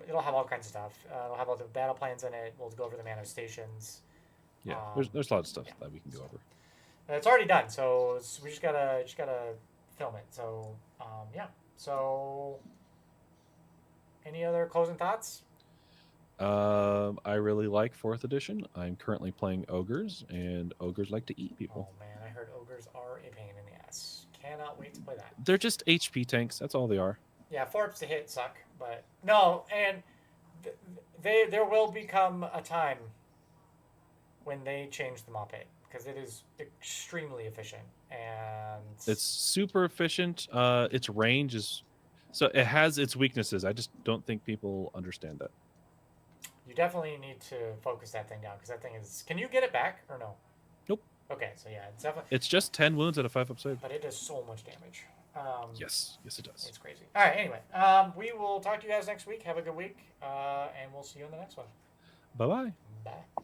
it'll have all kinds of stuff. It'll have all the battle plans in it. We'll go over the manifestations. Yeah, there's a lot of stuff that we can go over. It's already done, so we just gotta film it. So yeah. So any other closing thoughts? I really like 4th edition. I'm currently playing ogres, and ogres like to eat people. Oh man, I heard ogres are a pain in the ass. Cannot wait to play that. They're just HP tanks. That's all they are. Yeah, 4-ups to hit suck, but no, and there will become a time when they change the mop hit, because it is extremely efficient, and it's super efficient. Its range is, so it has its weaknesses. I just don't think people understand that. You definitely need to focus that thing down, because that thing is... Can you get it back or no? Nope. Okay, so yeah, it's definitely... It's just 10 wounds at a 5-up save. But it does so much damage. Yes, it does. It's crazy. All right, anyway, we will talk to you guys next week. Have a good week, and we'll see you on the next one. Bye-bye. Bye.